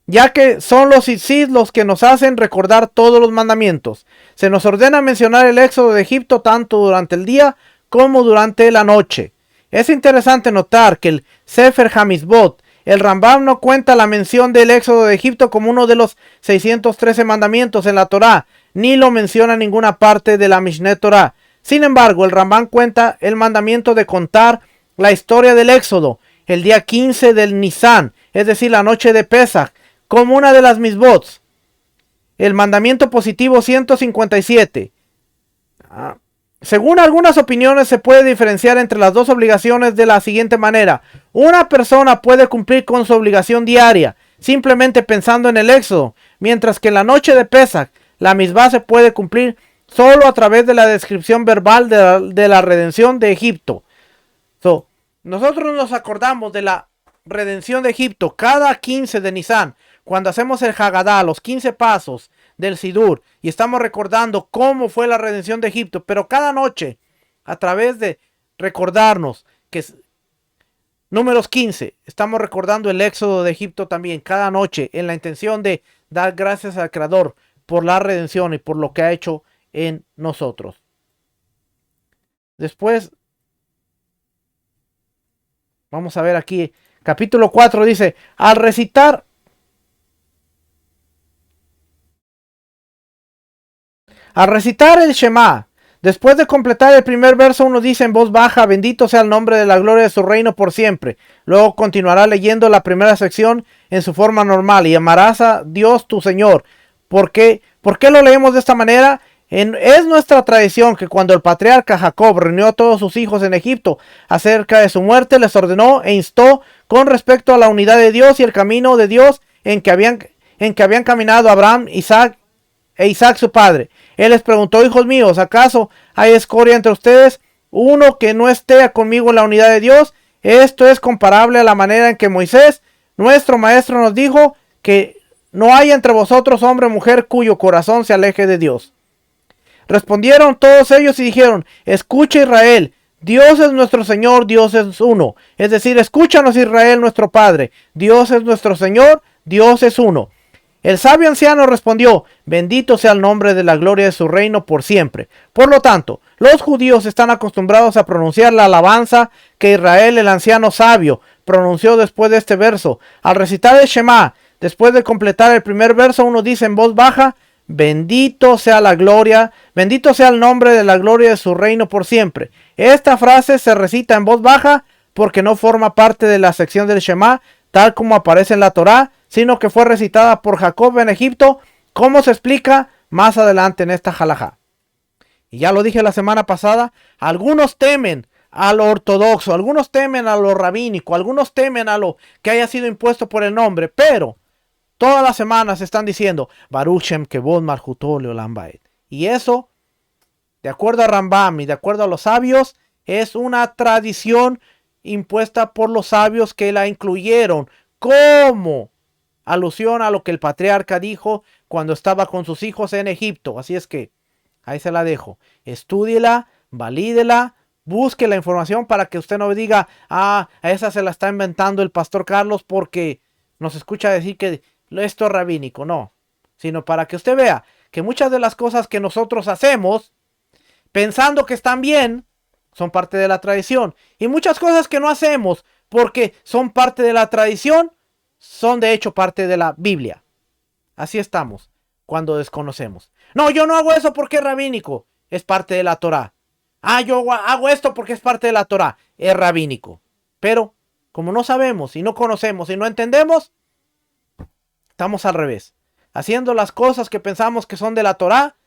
ya que son los tzitzit los que nos hacen recordar todos los mandamientos. Se nos ordena mencionar el éxodo de Egipto tanto durante el día como durante la noche. Es interesante notar que el Sefer HaMitzvot, el Rambam, no cuenta la mención del éxodo de Egipto como uno de los 613 mandamientos en la Torá, ni lo menciona en ninguna parte de la Mishneh Torah. Sin embargo, el Rambam cuenta el mandamiento de contar la historia del éxodo el día 15 del Nisan, es decir, la noche de Pesach, como una de las misbots. El mandamiento positivo 157. Según algunas opiniones, se puede diferenciar entre las dos obligaciones de la siguiente manera. Una persona puede cumplir con su obligación diaria, simplemente pensando en el éxodo, mientras que en la noche de Pesach, la misbah se puede cumplir solo a través de la descripción verbal de la redención de Egipto. Nosotros nos acordamos de la redención de Egipto cada 15 de Nisan, cuando hacemos el Haggadah, los 15 pasos del Sidur, y estamos recordando cómo fue la redención de Egipto, pero cada noche, a través de recordarnos que números 15, estamos recordando el éxodo de Egipto también, cada noche, en la intención de dar gracias al Creador por la redención y por lo que ha hecho en nosotros. Después, vamos a ver aquí, capítulo 4 dice, al recitar el Shema, después de completar el primer verso, uno dice en voz baja, bendito sea el nombre de la gloria de su reino por siempre. Luego continuará leyendo la primera sección en su forma normal, y amarás a Dios tu Señor. ¿Por qué lo leemos de esta manera? Es nuestra tradición que cuando el patriarca Jacob reunió a todos sus hijos en Egipto acerca de su muerte, les ordenó e instó con respecto a la unidad de Dios y el camino de Dios en que habían caminado Abraham, Isaac su padre. Él les preguntó, hijos míos, ¿acaso hay escoria entre ustedes? Uno que no esté conmigo en la unidad de Dios. Esto es comparable a la manera en que Moisés, nuestro maestro, nos dijo que no hay entre vosotros hombre o mujer cuyo corazón se aleje de Dios. Respondieron todos ellos y dijeron, escucha Israel, Dios es nuestro Señor, Dios es uno. Es decir, escúchanos Israel nuestro Padre, Dios es nuestro Señor, Dios es uno. El sabio anciano respondió, bendito sea el nombre de la gloria de su reino por siempre. Por lo tanto, los judíos están acostumbrados a pronunciar la alabanza que Israel, el anciano sabio, pronunció después de este verso. Al recitar el Shema, después de completar el primer verso, uno dice en voz baja, bendito sea la gloria, bendito sea el nombre de la gloria de su reino por siempre. Esta frase se recita en voz baja porque no forma parte de la sección del Shema, tal como aparece en la Torá, sino que fue recitada por Jacob en Egipto, como se explica más adelante en esta halajá. Y ya lo dije la semana pasada, algunos temen a lo ortodoxo, algunos temen a lo rabínico, algunos temen a lo que haya sido impuesto por el nombre, pero todas las semanas están diciendo Baruch Shem Kevod Malchuto Leolam Vaed. Y eso, de acuerdo a Rambam y de acuerdo a los sabios, es una tradición impuesta por los sabios que la incluyeron como alusión a lo que el patriarca dijo cuando estaba con sus hijos en Egipto. Así es que ahí se la dejo. Estúdiela, valídela, busque la información para que usted no diga, a esa se la está inventando el pastor Carlos porque nos escucha decir que esto es rabínico. No, sino para que usted vea que muchas de las cosas que nosotros hacemos pensando que están bien son parte de la tradición, y muchas cosas que no hacemos porque son parte de la tradición son de hecho parte de la Biblia. Así estamos cuando desconocemos. No, yo no hago eso porque es rabínico, es parte de la Torá. Yo hago esto porque es parte de la Torá, es rabínico. Pero como no sabemos y no conocemos y no entendemos, estamos al revés, haciendo las cosas que pensamos que son de la Torá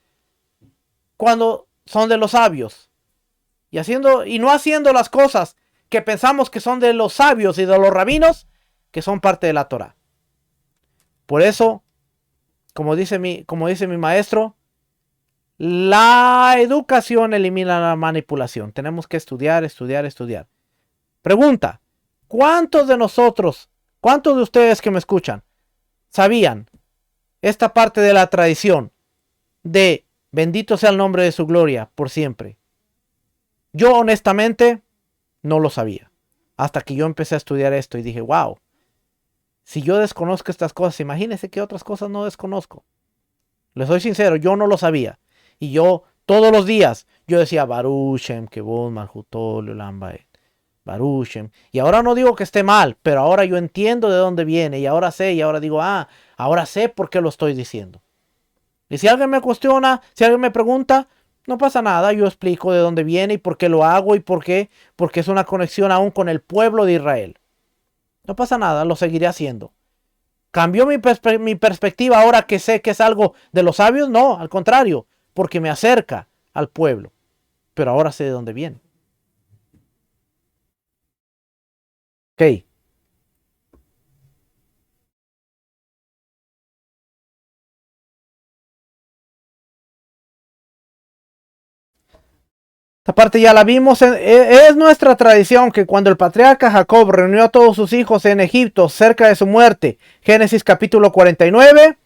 cuando son de los sabios, y no haciendo las cosas que pensamos que son de los sabios y de los rabinos, que son parte de la Torá. Por eso, como dice mi maestro, la educación elimina la manipulación. Tenemos que estudiar, estudiar, estudiar. Pregunta: ¿cuántos de nosotros, cuántos de ustedes que me escuchan, sabían esta parte de la tradición de bendito sea el nombre de su gloria por siempre? Yo honestamente no lo sabía. Hasta que yo empecé a estudiar esto y dije, wow, si yo desconozco estas cosas, imagínense qué otras cosas no desconozco. Les soy sincero, yo no lo sabía. Y yo todos los días, yo decía, Baruch Shem Kevod Malchuto Leolam Vaed. Baruch Shem. Y ahora no digo que esté mal, pero ahora yo entiendo de dónde viene. Y ahora sé, y ahora digo, ahora sé por qué lo estoy diciendo. Y si alguien me cuestiona, si alguien me pregunta, no pasa nada, yo explico de dónde viene y por qué lo hago y por qué, porque es una conexión aún con el pueblo de Israel. No pasa nada, lo seguiré haciendo. ¿Cambió mi perspectiva ahora que sé que es algo de los sabios? No, al contrario, porque me acerca al pueblo. Pero ahora sé de dónde viene. Ok. Esta parte ya la vimos. Es nuestra tradición que cuando el patriarca Jacob reunió a todos sus hijos en Egipto cerca de su muerte, Génesis capítulo 49,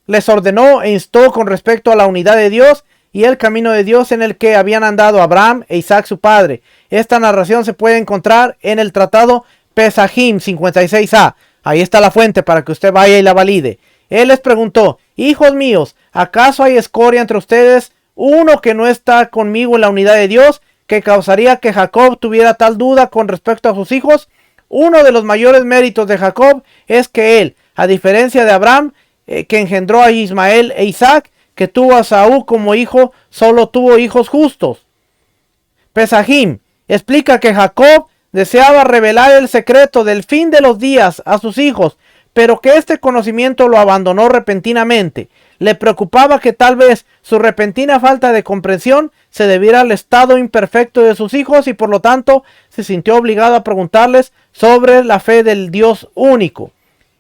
les ordenó e instó con respecto a la unidad de Dios y el camino de Dios en el que habían andado Abraham e Isaac su padre. Esta narración se puede encontrar en el tratado Pesajim 56a. Ahí está la fuente para que usted vaya y la valide. Él les preguntó: hijos míos, ¿acaso hay escoria entre ustedes, uno que no está conmigo en la unidad de Dios, que causaría que Jacob tuviera tal duda con respecto a sus hijos? Uno de los mayores méritos de Jacob es que él, a diferencia de Abraham, que engendró a Ismael e Isaac, que tuvo a Saúl como hijo, solo tuvo hijos justos. Pesajim explica que Jacob deseaba revelar el secreto del fin de los días a sus hijos, pero que este conocimiento lo abandonó repentinamente. Le preocupaba que tal vez su repentina falta de comprensión se debiera al estado imperfecto de sus hijos y por lo tanto se sintió obligado a preguntarles sobre la fe del Dios único.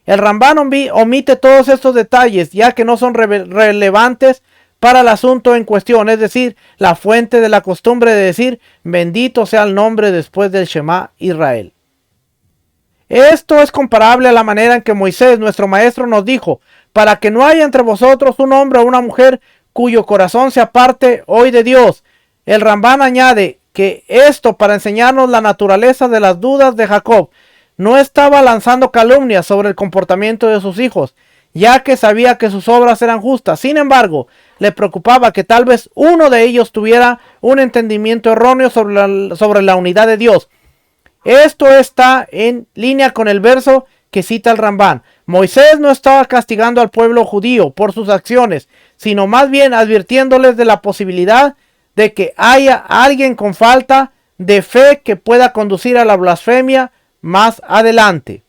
El Rambán omite todos estos detalles ya que no son relevantes para el asunto en cuestión, es decir, la fuente de la costumbre de decir bendito sea el nombre después del Shema Israel. Esto es comparable a la manera en que Moisés, nuestro maestro, nos dijo: para que no haya entre vosotros un hombre o una mujer cuyo corazón se aparte hoy de Dios. El Rambán añade que esto para enseñarnos la naturaleza de las dudas de Jacob. No estaba lanzando calumnias sobre el comportamiento de sus hijos, ya que sabía que sus obras eran justas. Sin embargo, le preocupaba que tal vez uno de ellos tuviera un entendimiento erróneo sobre la unidad de Dios. Esto está en línea con el verso que cita el Rambán. Moisés no estaba castigando al pueblo judío por sus acciones, sino más bien advirtiéndoles de la posibilidad de que haya alguien con falta de fe que pueda conducir a la blasfemia más adelante.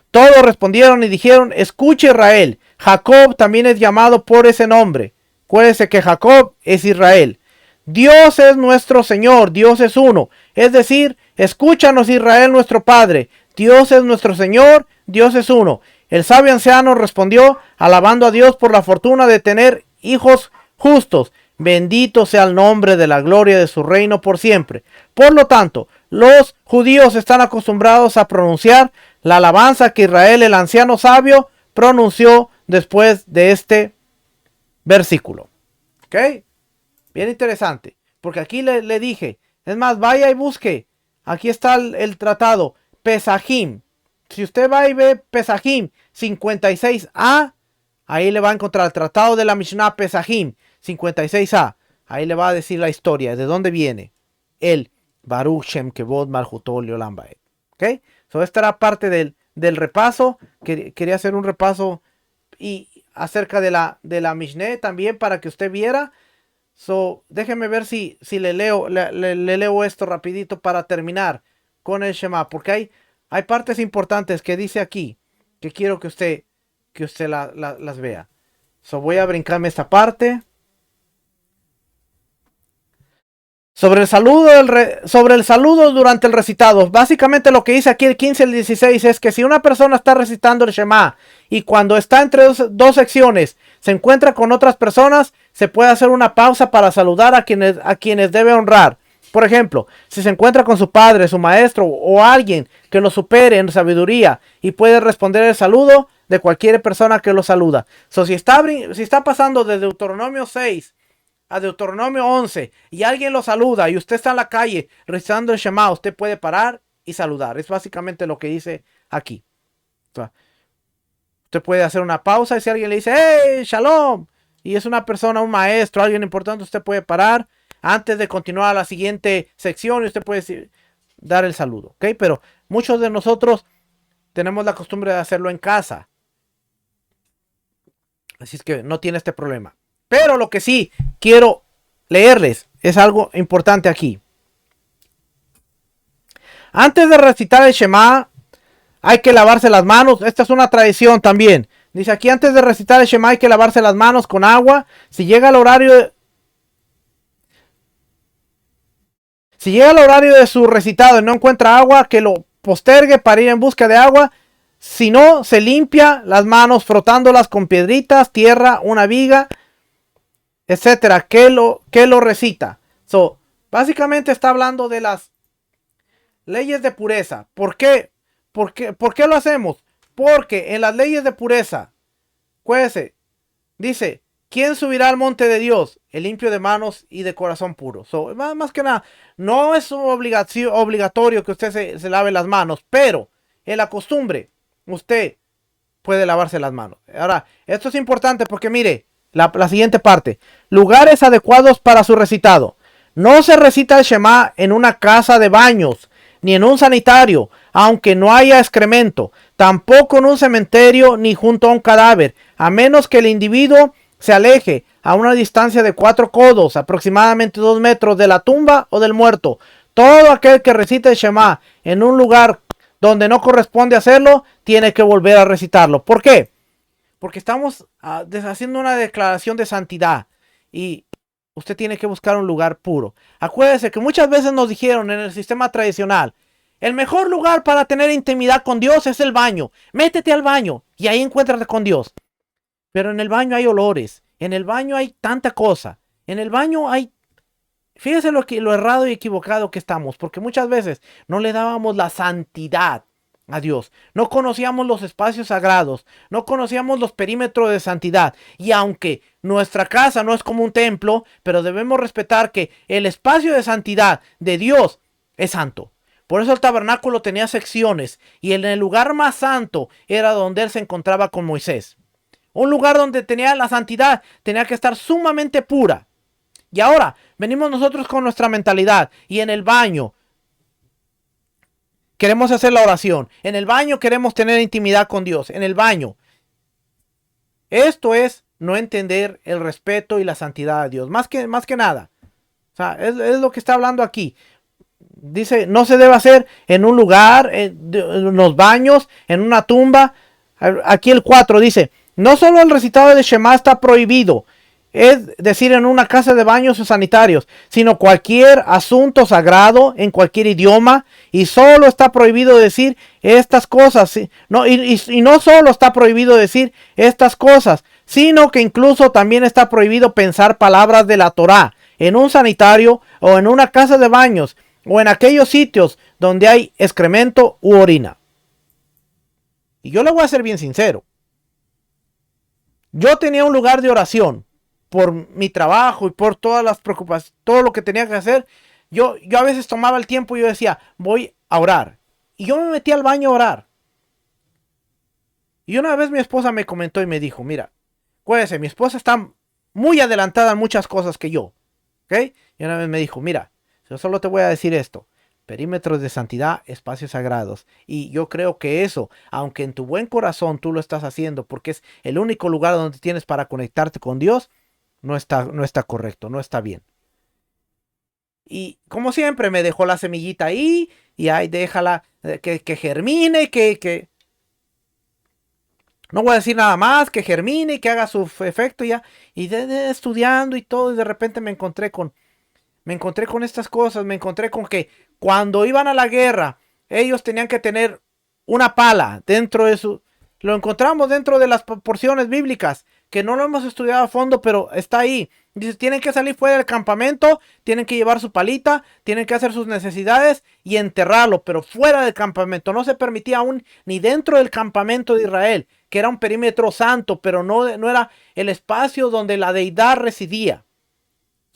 Todos respondieron y dijeron: escuche, Israel, Jacob también es llamado por ese nombre. Acuérdense que Jacob es Israel. Dios es nuestro Señor, Dios es uno. Es decir, escúchanos, Israel, nuestro Padre. Dios es nuestro Señor, Dios es uno. El sabio anciano respondió, alabando a Dios por la fortuna de tener hijos justos. Bendito sea el nombre de la gloria de su reino por siempre. Por lo tanto, los judíos están acostumbrados a pronunciar la alabanza que Israel, el anciano sabio, pronunció después de este versículo. ¿Ok? Bien interesante. Porque aquí le dije, es más, vaya y busque. Aquí está el tratado, Pesajim. Si usted va y ve Pesajim 56a, ahí le va a encontrar el tratado de la Mishnah Pesajim 56a. Ahí le va a decir la historia, de dónde viene el Baruch Shem Kevod Malchutol Leolam Vaed. ¿Ok? So, esta era parte del repaso. Quería hacer un repaso y acerca de la Mishneh también para que usted viera. So, déjeme ver si le leo esto rapidito para terminar con el Shema. Porque hay partes importantes que dice aquí que quiero que usted las vea. So, voy a brincarme esta parte. Sobre el saludo durante el recitado. Básicamente lo que dice aquí el 15 y el 16 es que si una persona está recitando el Shema y cuando está entre dos secciones se encuentra con otras personas, se puede hacer una pausa para saludar a quienes debe honrar. Por ejemplo, si se encuentra con su padre, su maestro o alguien que lo supere en sabiduría y puede responder el saludo de cualquier persona que lo saluda. So, si está pasando de Deuteronomio 6 a Deuteronomio 11 y alguien lo saluda y usted está en la calle recitando el Shema, usted puede parar y saludar. Es básicamente lo que dice aquí. O sea, usted puede hacer una pausa y si alguien le dice ¡hey, shalom! Y es una persona, un maestro, alguien importante, usted puede parar antes de continuar a la siguiente sección y usted puede dar el saludo. ¿Ok? Pero muchos de nosotros tenemos la costumbre de hacerlo en casa. Así es que no tiene este problema. Pero lo que sí quiero leerles es algo importante aquí. Antes de recitar el Shema, hay que lavarse las manos. Esta es una tradición también. Dice aquí, antes de recitar el Shema hay que lavarse las manos con agua. Si llega el horario de su recitado y no encuentra agua, que lo postergue para ir en busca de agua. Si no, se limpia las manos frotándolas con piedritas, tierra, una viga, etcétera, que lo recita. So, básicamente está hablando de las leyes de pureza. ¿Por qué? ¿Por qué lo hacemos? Porque en las leyes de pureza, acuérdese, dice, ¿quién subirá al monte de Dios? El limpio de manos y de corazón puro. So, más que nada, no es obligatorio que usted se lave las manos, pero en la costumbre, usted puede lavarse las manos. Ahora, esto es importante porque mire, la siguiente parte. Lugares adecuados para su recitado. No se recita el Shema en una casa de baños, ni en un sanitario, aunque no haya excremento. Tampoco en un cementerio, ni junto a un cadáver, a menos que el individuo se aleje a una distancia de 4 codos, aproximadamente 2 metros de la tumba o del muerto. Todo aquel que recite el Shema en un lugar donde no corresponde hacerlo, tiene que volver a recitarlo. ¿Por qué? Porque estamos haciendo una declaración de santidad y usted tiene que buscar un lugar puro. Acuérdese que muchas veces nos dijeron en el sistema tradicional, el mejor lugar para tener intimidad con Dios es el baño. Métete al baño y ahí encuéntrate con Dios. Pero en el baño hay olores, en el baño hay tanta cosa, en el baño hay... Fíjese lo errado y equivocado que estamos, porque muchas veces no le dábamos la santidad a Dios. No conocíamos los espacios sagrados, no conocíamos los perímetros de santidad. Y aunque nuestra casa no es como un templo, pero debemos respetar que el espacio de santidad de Dios es santo. Por eso el tabernáculo tenía secciones y en el lugar más santo era donde él se encontraba con Moisés. Un lugar donde tenía la santidad tenía que estar sumamente pura. Y ahora venimos nosotros con nuestra mentalidad y en el baño queremos hacer la oración. En el baño queremos tener intimidad con Dios. En el baño. Esto es no entender el respeto y la santidad de Dios. Más que nada. O sea, es lo que está hablando aquí. Dice, no se debe hacer en un lugar, en los baños, en una tumba. Aquí el 4 dice, no solo el recitado de Shema está prohibido, es decir, en una casa de baños o sanitarios, sino cualquier asunto sagrado en cualquier idioma, y solo está prohibido decir estas cosas. No, y no solo está prohibido decir estas cosas, sino que incluso también está prohibido pensar palabras de la Torá en un sanitario o en una casa de baños o en aquellos sitios donde hay excremento u orina. Y yo le voy a ser bien sincero. Yo tenía un lugar de oración por mi trabajo y por todas las preocupaciones, todo lo que tenía que hacer. Yo a veces tomaba el tiempo y yo decía, voy a orar. Y yo me metí al baño a orar. Y una vez mi esposa me comentó y me dijo, mira, acuérdese, mi esposa está muy adelantada en muchas cosas que yo. ¿Ok? Y una vez me dijo, mira, yo solo te voy a decir esto. Perímetros de santidad, espacios sagrados. Y yo creo que eso, aunque en tu buen corazón tú lo estás haciendo porque es el único lugar donde tienes para conectarte con Dios, no está correcto, no está bien. Y como siempre me dejó la semillita ahí y ahí déjala que germine, que no voy a decir nada más, que germine y que haga su efecto ya. Y estudiando y todo, y de repente me encontré con estas cosas, me encontré con que cuando iban a la guerra, ellos tenían que tener una pala dentro de su... Lo encontramos dentro de las porciones bíblicas, que no lo hemos estudiado a fondo, pero está ahí. Dice, tienen que salir fuera del campamento, tienen que llevar su palita, tienen que hacer sus necesidades y enterrarlo, pero fuera del campamento. No se permitía aún ni dentro del campamento de Israel, que era un perímetro santo, pero no era el espacio donde la deidad residía.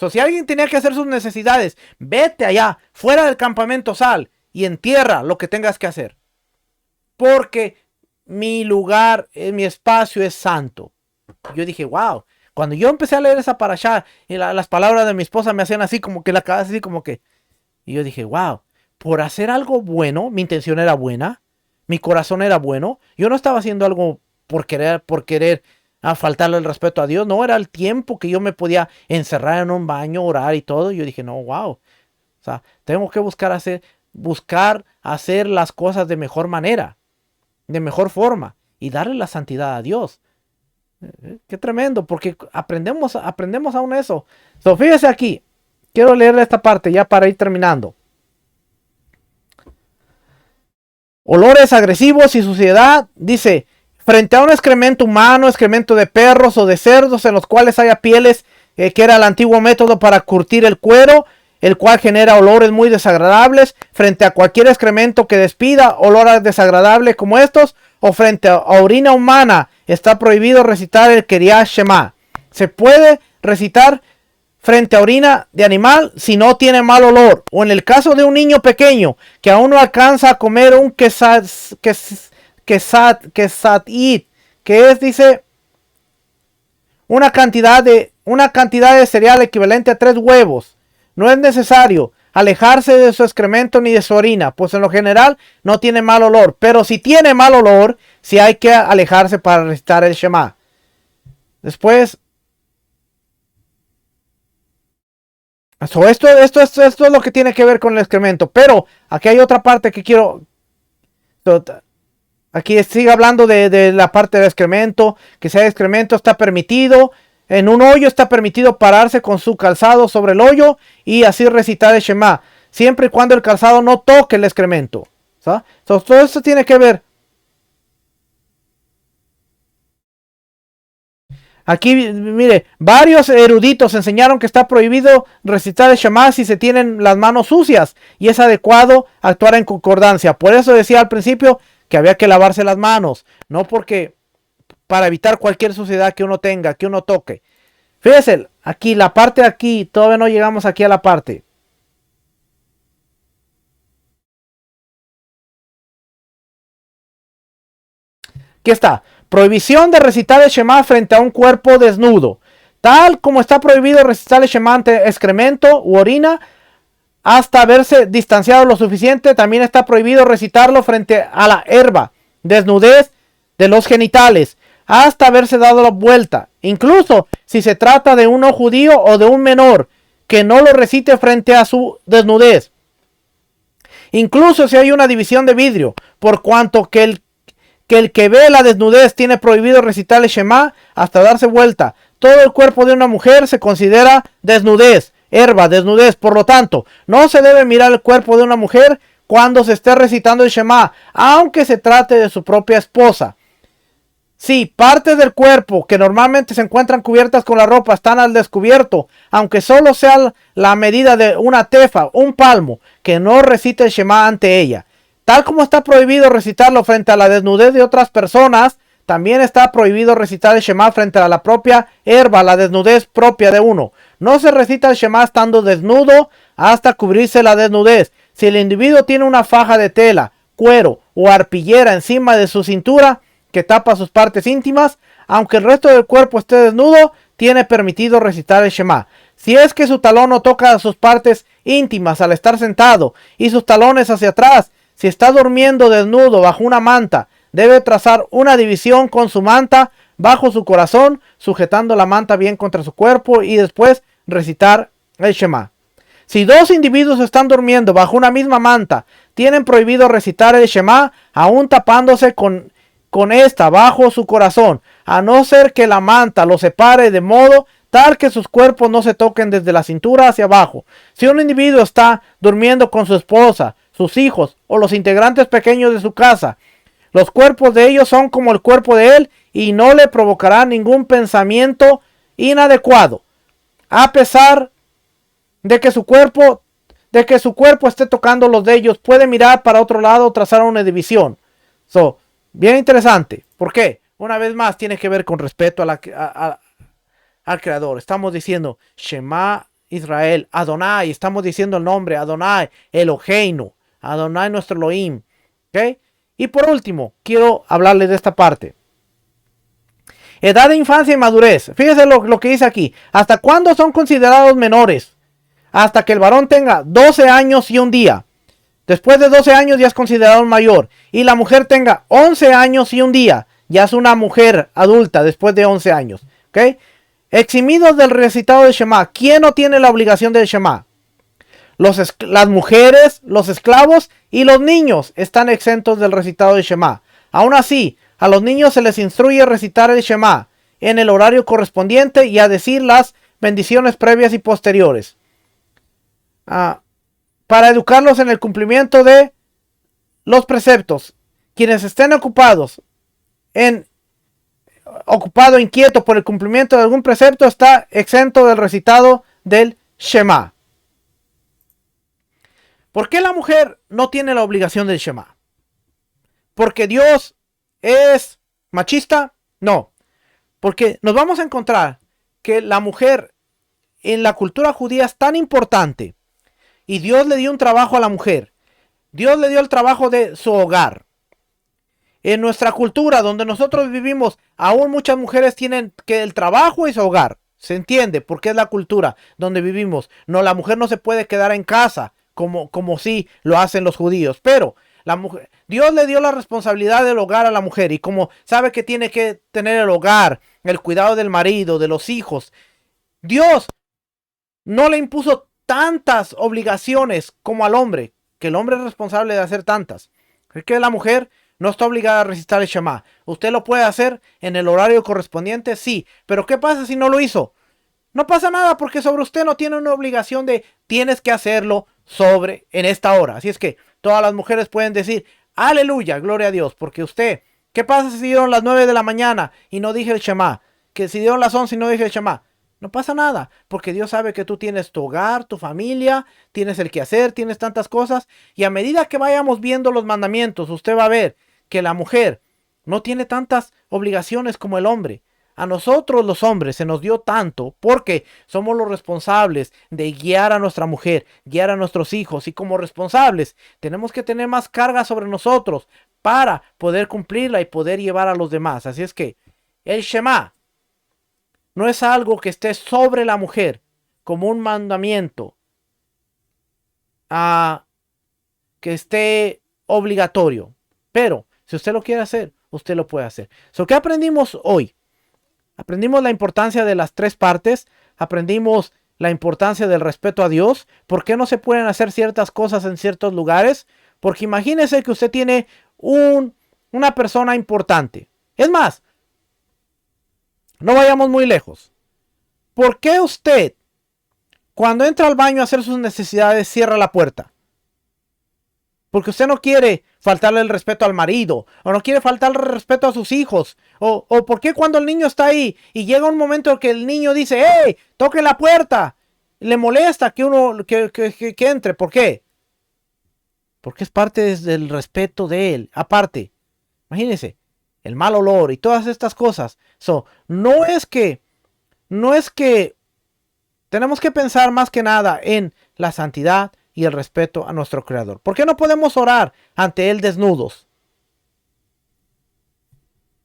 Si alguien tenía que hacer sus necesidades, vete allá, fuera del campamento, sal y entierra lo que tengas que hacer. Porque mi lugar, mi espacio es santo. Yo dije, wow. Cuando yo empecé a leer esa parashá y las palabras de mi esposa me hacían así como que la cabeza así como que... Y yo dije, wow, por hacer algo bueno, mi intención era buena, mi corazón era bueno. Yo no estaba haciendo algo por querer a faltarle el respeto a Dios. No, era el tiempo que yo me podía encerrar en un baño, orar y todo. Y yo dije, no, wow. O sea, tengo que buscar hacer las cosas de mejor manera, de mejor forma y darle la santidad a Dios. Qué tremendo, porque aprendemos aún eso. So, fíjese aquí, quiero leer esta parte ya para ir terminando. Olores agresivos y suciedad, dice, frente a un excremento humano, excremento de perros o de cerdos en los cuales haya pieles, que era el antiguo método para curtir el cuero, el cual genera olores muy desagradables, frente a cualquier excremento que despida olor desagradable como estos, o frente a orina humana, está prohibido recitar el Kriyat Shema. Se puede recitar frente a orina de animal si no tiene mal olor, o en el caso de un niño pequeño que aún no alcanza a comer un quesat, que es, dice, una cantidad de cereal equivalente a 3 huevos. No es necesario alejarse de su excremento ni de su orina, pues en lo general no tiene mal olor. Pero si tiene mal olor, sí hay que alejarse para recitar el Shema. Después, esto es lo que tiene que ver con el excremento. Pero aquí hay otra parte que quiero... Aquí sigue hablando de la parte del excremento. Que sea excremento está permitido. En un hoyo está permitido pararse con su calzado sobre el hoyo y así recitar el Shema, siempre y cuando el calzado no toque el excremento. ¿Sabes? Todo esto tiene que ver. Aquí, mire, varios eruditos enseñaron que está prohibido recitar el Shema si se tienen las manos sucias y es adecuado actuar en concordancia. Por eso decía al principio que había que lavarse las manos, no porque... para evitar cualquier suciedad que uno tenga, que uno toque. Fíjense, aquí, la parte de aquí, todavía no llegamos aquí a la parte. Aquí está. Prohibición de recitar el Shema frente a un cuerpo desnudo. Tal como está prohibido recitar el Shema ante excremento u orina, hasta haberse distanciado lo suficiente, también está prohibido recitarlo frente a la herba, desnudez de los genitales, hasta haberse dado la vuelta. Incluso si se trata de un no judío o de un menor, que no lo recite frente a su desnudez. Incluso si hay una división de vidrio, por cuanto que el que ve la desnudez tiene prohibido recitar el Shema hasta darse vuelta. Todo el cuerpo de una mujer se considera desnudez, desnudez. Por lo tanto, no se debe mirar el cuerpo de una mujer cuando se esté recitando el Shema, aunque se trate de su propia esposa. Si partes del cuerpo que normalmente se encuentran cubiertas con la ropa están al descubierto, aunque solo sea la medida de una tefa, un palmo, que no recite el Shema ante ella. Tal como está prohibido recitarlo frente a la desnudez de otras personas, también está prohibido recitar el Shema frente a la propia la desnudez propia de uno. No se recita el Shema estando desnudo hasta cubrirse la desnudez. Si el individuo tiene una faja de tela, cuero o arpillera encima de su cintura que tapa sus partes íntimas, aunque el resto del cuerpo esté desnudo, tiene permitido recitar el Shema. Si es que su talón no toca sus partes íntimas al estar sentado y sus talones hacia atrás, si está durmiendo desnudo bajo una manta, debe trazar una división con su manta bajo su corazón, sujetando la manta bien contra su cuerpo y después recitar el Shema. Si dos individuos están durmiendo bajo una misma manta, tienen prohibido recitar el Shema, aún tapándose con esta bajo su corazón, a no ser que la manta los separe de modo tal que sus cuerpos no se toquen desde la cintura hacia abajo. Si un individuo está durmiendo con su esposa, sus hijos o los integrantes pequeños de su casa, los cuerpos de ellos son como el cuerpo de él y no le provocará ningún pensamiento inadecuado, a pesar de que su cuerpo esté tocando los de ellos. Puede mirar para otro lado o trazar una división. Bien interesante. ¿Por qué? Una vez más tiene que ver con respeto al Creador. Estamos diciendo Shema Israel, Adonai. Estamos diciendo el nombre Adonai, Eloheinu, Adonai nuestro Elohim. ¿Ok? Y por último, quiero hablarles de esta parte. Edad de infancia y madurez. Fíjense lo que dice aquí. ¿Hasta cuándo son considerados menores? Hasta que el varón tenga 12 años y un día. Después de 12 años ya es considerado un mayor. Y la mujer tenga 11 años y un día. Ya es una mujer adulta después de 11 años. ¿Ok? Eximidos del recitado del Shema. ¿Quién no tiene la obligación del Shema? Las mujeres, los esclavos y los niños están exentos del recitado del Shema. Aún así, a los niños se les instruye a recitar el Shema en el horario correspondiente y a decir las bendiciones previas y posteriores. Para educarlos en el cumplimiento de los preceptos. Quienes estén ocupado inquieto por el cumplimiento de algún precepto está exento del recitado del Shema. ¿Por qué la mujer no tiene la obligación del Shema? ¿Porque Dios es machista? No. Porque nos vamos a encontrar que la mujer en la cultura judía es tan importante. Y Dios le dio un trabajo a la mujer. Dios le dio el trabajo de su hogar. En nuestra cultura, donde nosotros vivimos, aún muchas mujeres tienen que el trabajo y su hogar. Se entiende, porque es la cultura donde vivimos. No, la mujer no se puede quedar en casa, como sí lo hacen los judíos. Pero la mujer, Dios le dio la responsabilidad del hogar a la mujer. Y como sabe que tiene que tener el hogar, el cuidado del marido, de los hijos, Dios no le impuso tantas obligaciones como al hombre, que el hombre es responsable de hacer tantas. Es que la mujer no está obligada a recitar el Shema. Usted lo puede hacer en el horario correspondiente, sí. Pero ¿qué pasa si no lo hizo? No pasa nada, porque sobre usted no tiene una obligación de tienes que hacerlo en esta hora. Así es que todas las mujeres pueden decir aleluya, gloria a Dios, porque usted, ¿qué pasa si dieron las 9 de la mañana y no dije el Shema? Que si dieron las 11 y no dije el Shema. No pasa nada, porque Dios sabe que tú tienes tu hogar, tu familia, tienes el quehacer, tienes tantas cosas. Y a medida que vayamos viendo los mandamientos, usted va a ver que la mujer no tiene tantas obligaciones como el hombre. A nosotros los hombres se nos dio tanto porque somos los responsables de guiar a nuestra mujer, guiar a nuestros hijos. Y como responsables tenemos que tener más carga sobre nosotros para poder cumplirla y poder llevar a los demás. Así es que el Shema no es algo que esté sobre la mujer como un mandamiento que esté obligatorio. Pero si usted lo quiere hacer, usted lo puede hacer. ¿Qué aprendimos hoy? Aprendimos la importancia de las tres partes. Aprendimos la importancia del respeto a Dios. ¿Por qué no se pueden hacer ciertas cosas en ciertos lugares? Porque imagínese que usted tiene una persona importante. Es más, no vayamos muy lejos. ¿Por qué usted, cuando entra al baño a hacer sus necesidades, cierra la puerta? Porque usted no quiere faltarle el respeto al marido, o no quiere faltarle el respeto a sus hijos, o por qué cuando el niño está ahí y llega un momento en que el niño dice, ¡hey! ¡Toque la puerta! Le molesta que uno que entre. ¿Por qué? Porque es parte del respeto de él. Aparte, imagínense, el mal olor y todas estas cosas. No es que tenemos que pensar más que nada en la santidad y el respeto a nuestro Creador. ¿Por qué no podemos orar ante Él desnudos?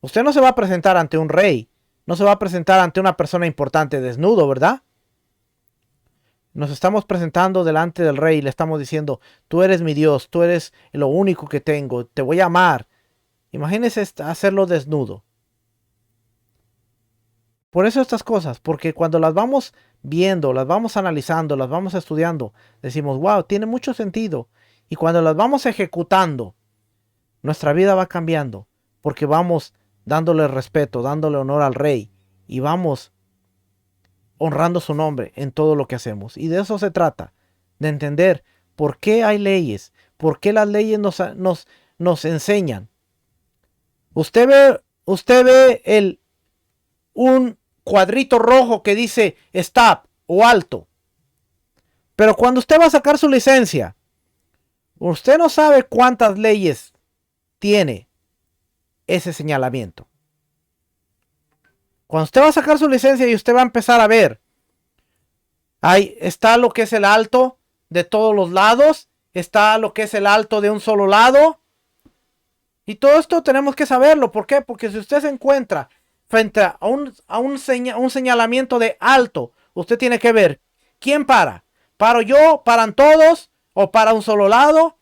Usted no se va a presentar ante un rey, no se va a presentar ante una persona importante desnudo, ¿verdad? Nos estamos presentando delante del rey y le estamos diciendo, tú eres mi Dios, tú eres lo único que tengo, te voy a amar. Imagínese hacerlo desnudo. Por eso estas cosas, porque cuando las vamos viendo, las vamos analizando, las vamos estudiando, decimos, wow, tiene mucho sentido. Y cuando las vamos ejecutando, nuestra vida va cambiando, porque vamos dándole respeto, dándole honor al rey, y vamos honrando su nombre en todo lo que hacemos. Y de eso se trata, de entender por qué hay leyes, por qué las leyes nos enseñan. Usted ve un cuadrito rojo que dice stop o alto. Pero cuando usted va a sacar su licencia, usted no sabe cuántas leyes tiene ese señalamiento. Cuando usted va a sacar su licencia y usted va a empezar a ver, ahí está lo que es el alto de todos los lados, está lo que es el alto de un solo lado. Y todo esto tenemos que saberlo. ¿Por qué? Porque si usted se encuentra frente a un señalamiento de alto, usted tiene que ver quién para. ¿Paro yo? ¿Paran todos? ¿O para un solo lado?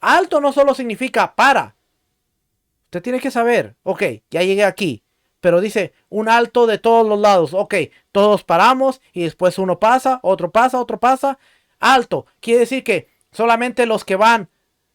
Alto no solo significa para. Usted tiene que saber, ok, ya llegué aquí. Pero dice un alto de todos los lados. Ok, todos paramos y después uno pasa, otro pasa, otro pasa. Alto quiere decir que solamente los que van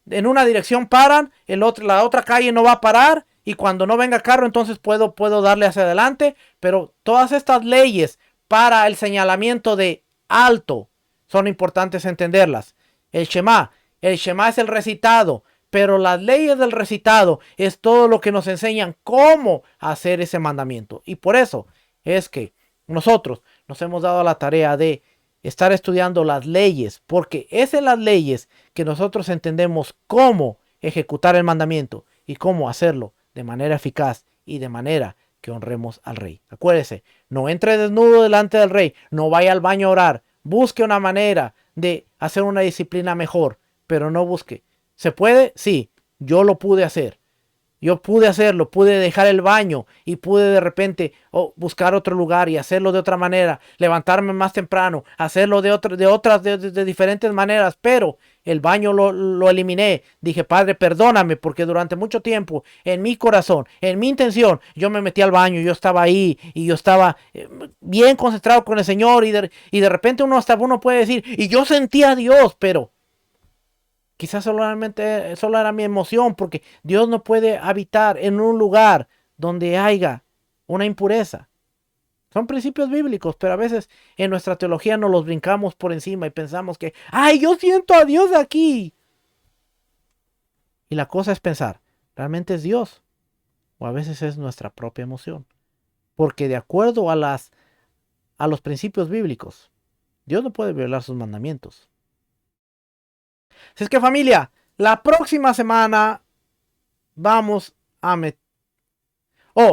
en una dirección paran, la otra calle no va a parar. Y cuando no venga carro, entonces puedo darle hacia adelante. Pero todas estas leyes para el señalamiento de alto son importantes entenderlas. El Shema es el recitado. Pero las leyes del recitado es todo lo que nos enseñan cómo hacer ese mandamiento. Y por eso es que nosotros nos hemos dado la tarea de estar estudiando las leyes. Porque es en las leyes que nosotros entendemos cómo ejecutar el mandamiento y cómo hacerlo de manera eficaz y de manera que honremos al rey. Acuérdese, no entre desnudo delante del rey, no vaya al baño a orar, busque una manera de hacer una disciplina mejor, pero no busque. ¿Se puede? Sí, yo lo pude hacer. Yo pude hacerlo, pude dejar el baño y pude de repente buscar otro lugar y hacerlo de otra manera, levantarme más temprano, hacerlo de diferentes maneras, pero el baño lo eliminé. Dije, Padre, perdóname, porque durante mucho tiempo en mi corazón, en mi intención, yo me metí al baño, yo estaba ahí y yo estaba bien concentrado con el Señor y de repente uno puede decir, y yo sentía a Dios, pero quizás solo era mi emoción, porque Dios no puede habitar en un lugar donde haya una impureza. Son principios bíblicos, pero a veces en nuestra teología nos los brincamos por encima y pensamos que, ¡ay, yo siento a Dios aquí! Y la cosa es pensar, ¿realmente es Dios? O a veces es nuestra propia emoción. Porque de acuerdo a los principios bíblicos, Dios no puede violar sus mandamientos. Así es que, familia, la próxima semana vamos a meter...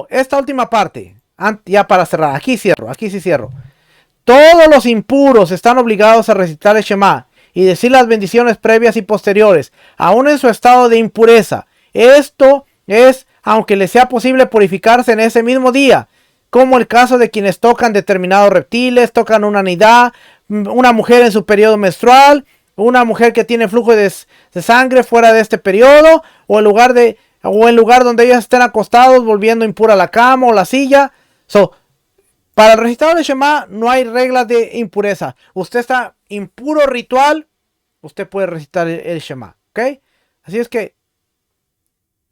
esta última parte, ya para cerrar, aquí sí cierro. Todos los impuros están obligados a recitar el Shema y decir las bendiciones previas y posteriores, aún en su estado de impureza. Esto es, aunque les sea posible purificarse en ese mismo día, como el caso de quienes tocan determinados reptiles, tocan una nidad, una mujer en su periodo menstrual, una mujer que tiene flujo de sangre fuera de este periodo, o o el lugar donde ellos estén acostados, volviendo impura la cama o la silla. Para el recitado de Shema no hay reglas de impureza. Usted está impuro ritual, usted puede recitar el Shema, ¿ok? Así es que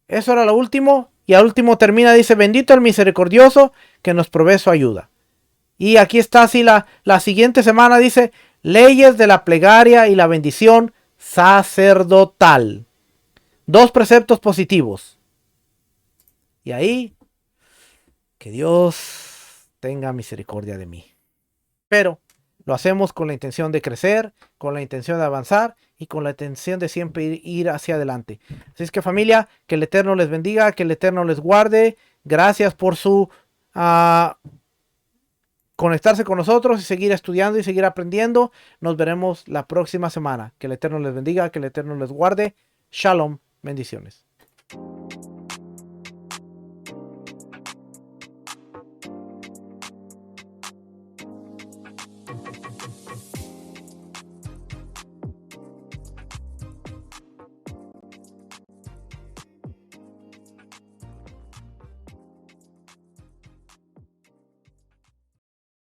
eso era lo último. Y al último termina, dice, bendito el misericordioso que nos provee su ayuda. Y aquí está así la siguiente semana, dice, leyes de la plegaria y la bendición sacerdotal. 2 preceptos positivos. Y ahí, que Dios tenga misericordia de mí. Pero lo hacemos con la intención de crecer, con la intención de avanzar y con la intención de siempre ir hacia adelante. Así es que familia, que el Eterno les bendiga, que el Eterno les guarde. Gracias por su conectarse con nosotros y seguir estudiando y seguir aprendiendo. Nos veremos la próxima semana. Que el Eterno les bendiga, que el Eterno les guarde. Shalom, bendiciones.